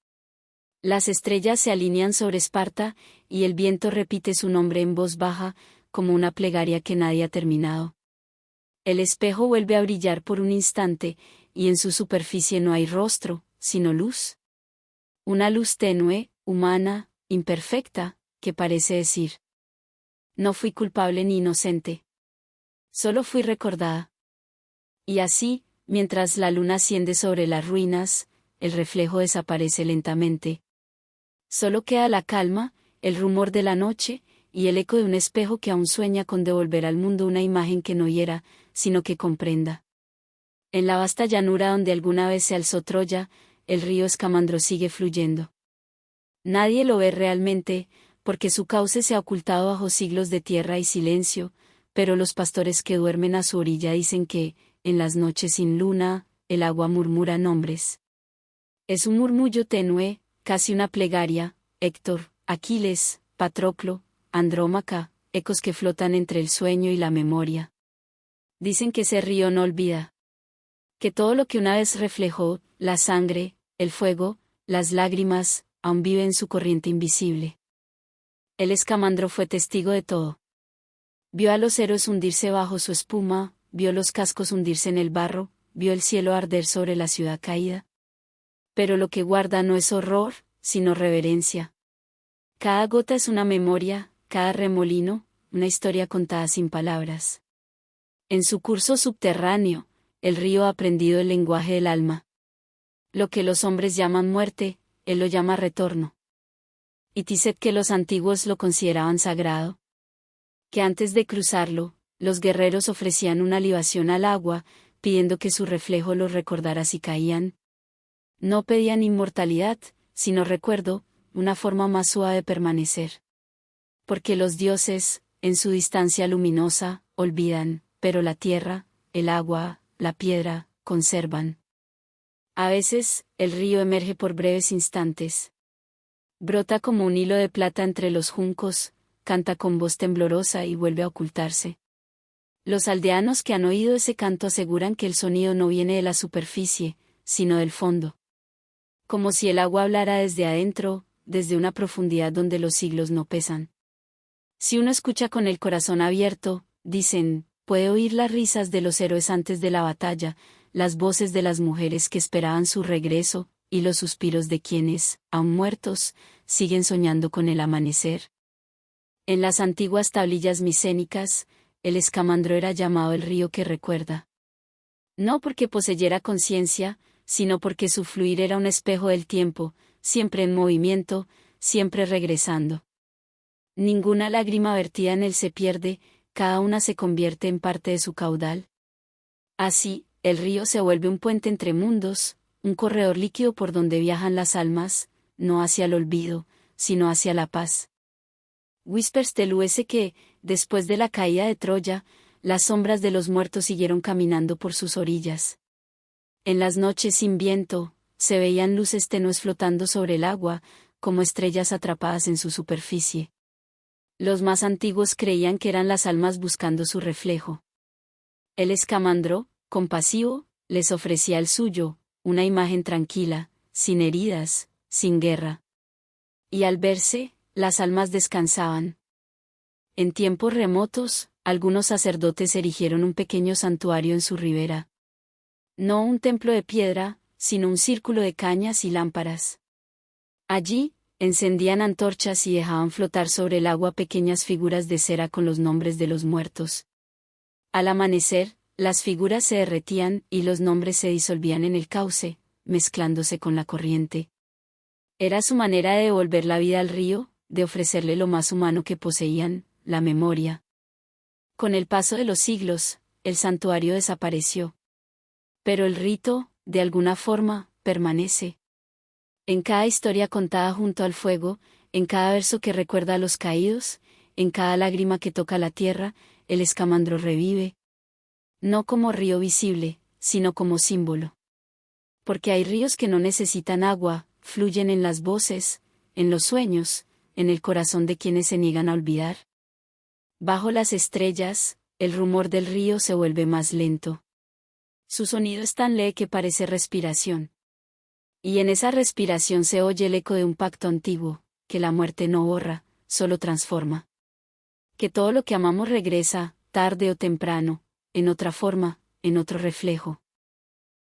Las estrellas se alinean sobre Esparta, y el viento repite su nombre en voz baja, como una plegaria que nadie ha terminado. El espejo vuelve a brillar por un instante, y en su superficie no hay rostro, sino luz. Una luz tenue, humana, imperfecta, que parece decir: no fui culpable ni inocente. Solo fui recordada. Y así, mientras la luna asciende sobre las ruinas, el reflejo desaparece lentamente. Solo queda la calma, el rumor de la noche, y el eco de un espejo que aún sueña con devolver al mundo una imagen que no hiera, sino que comprenda. En la vasta llanura donde alguna vez se alzó Troya, el río Escamandro sigue fluyendo. Nadie lo ve realmente, porque su cauce se ha ocultado bajo siglos de tierra y silencio, pero los pastores que duermen a su orilla dicen que, en las noches sin luna, el agua murmura nombres. Es un murmullo tenue, casi una plegaria: Héctor, Aquiles, Patroclo, Andrómaca, ecos que flotan entre el sueño y la memoria. Dicen que ese río no olvida. Que todo lo que una vez reflejó, la sangre, el fuego, las lágrimas, aún vive en su corriente invisible. El Escamandro fue testigo de todo. Vio a los héroes hundirse bajo su espuma, vio los cascos hundirse en el barro, vio el cielo arder sobre la ciudad caída. Pero lo que guarda no es horror, sino reverencia. Cada gota es una memoria, cada remolino, una historia contada sin palabras. En su curso subterráneo, el río ha aprendido el lenguaje del alma. Lo que los hombres llaman muerte, él lo llama retorno. Y dicen que los antiguos lo consideraban sagrado. Que antes de cruzarlo, los guerreros ofrecían una libación al agua, pidiendo que su reflejo los recordara si caían. No pedían inmortalidad, sino recuerdo, una forma más suave de permanecer. Porque los dioses, en su distancia luminosa, olvidan, pero la tierra, el agua, la piedra, conservan. A veces, el río emerge por breves instantes. Brota como un hilo de plata entre los juncos, canta con voz temblorosa y vuelve a ocultarse. Los aldeanos que han oído ese canto aseguran que el sonido no viene de la superficie, sino del fondo. Como si el agua hablara desde adentro, desde una profundidad donde los siglos no pesan. Si uno escucha con el corazón abierto, dicen, puede oír las risas de los héroes antes de la batalla, las voces de las mujeres que esperaban su regreso, y los suspiros de quienes, aun muertos, siguen soñando con el amanecer. En las antiguas tablillas micénicas, el Escamandro era llamado el río que recuerda. No porque poseyera conciencia, sino porque su fluir era un espejo del tiempo, siempre en movimiento, siempre regresando. Ninguna lágrima vertida en él se pierde, cada una se convierte en parte de su caudal. Así, el río se vuelve un puente entre mundos, un corredor líquido por donde viajan las almas, no hacia el olvido, sino hacia la paz. Whispers del US que, después de la caída de Troya, las sombras de los muertos siguieron caminando por sus orillas. En las noches sin viento, se veían luces tenues flotando sobre el agua, como estrellas atrapadas en su superficie. Los más antiguos creían que eran las almas buscando su reflejo. El Escamandro, compasivo, les ofrecía el suyo, una imagen tranquila, sin heridas, sin guerra. Y al verse, las almas descansaban. En tiempos remotos, algunos sacerdotes erigieron un pequeño santuario en su ribera. No un templo de piedra, sino un círculo de cañas y lámparas. Allí, encendían antorchas y dejaban flotar sobre el agua pequeñas figuras de cera con los nombres de los muertos. Al amanecer, las figuras se derretían y los nombres se disolvían en el cauce, mezclándose con la corriente. Era su manera de devolver la vida al río, de ofrecerle lo más humano que poseían, la memoria. Con el paso de los siglos, el santuario desapareció. Pero el rito, de alguna forma, permanece. En cada historia contada junto al fuego, en cada verso que recuerda a los caídos, en cada lágrima que toca la tierra, el escamandro revive. No como río visible, sino como símbolo. Porque hay ríos que no necesitan agua, fluyen en las voces, en los sueños, en el corazón de quienes se niegan a olvidar. Bajo las estrellas, el rumor del río se vuelve más lento. Su sonido es tan leve que parece respiración. Y en esa respiración se oye el eco de un pacto antiguo, que la muerte no borra, solo transforma. Que todo lo que amamos regresa, tarde o temprano, en otra forma, en otro reflejo.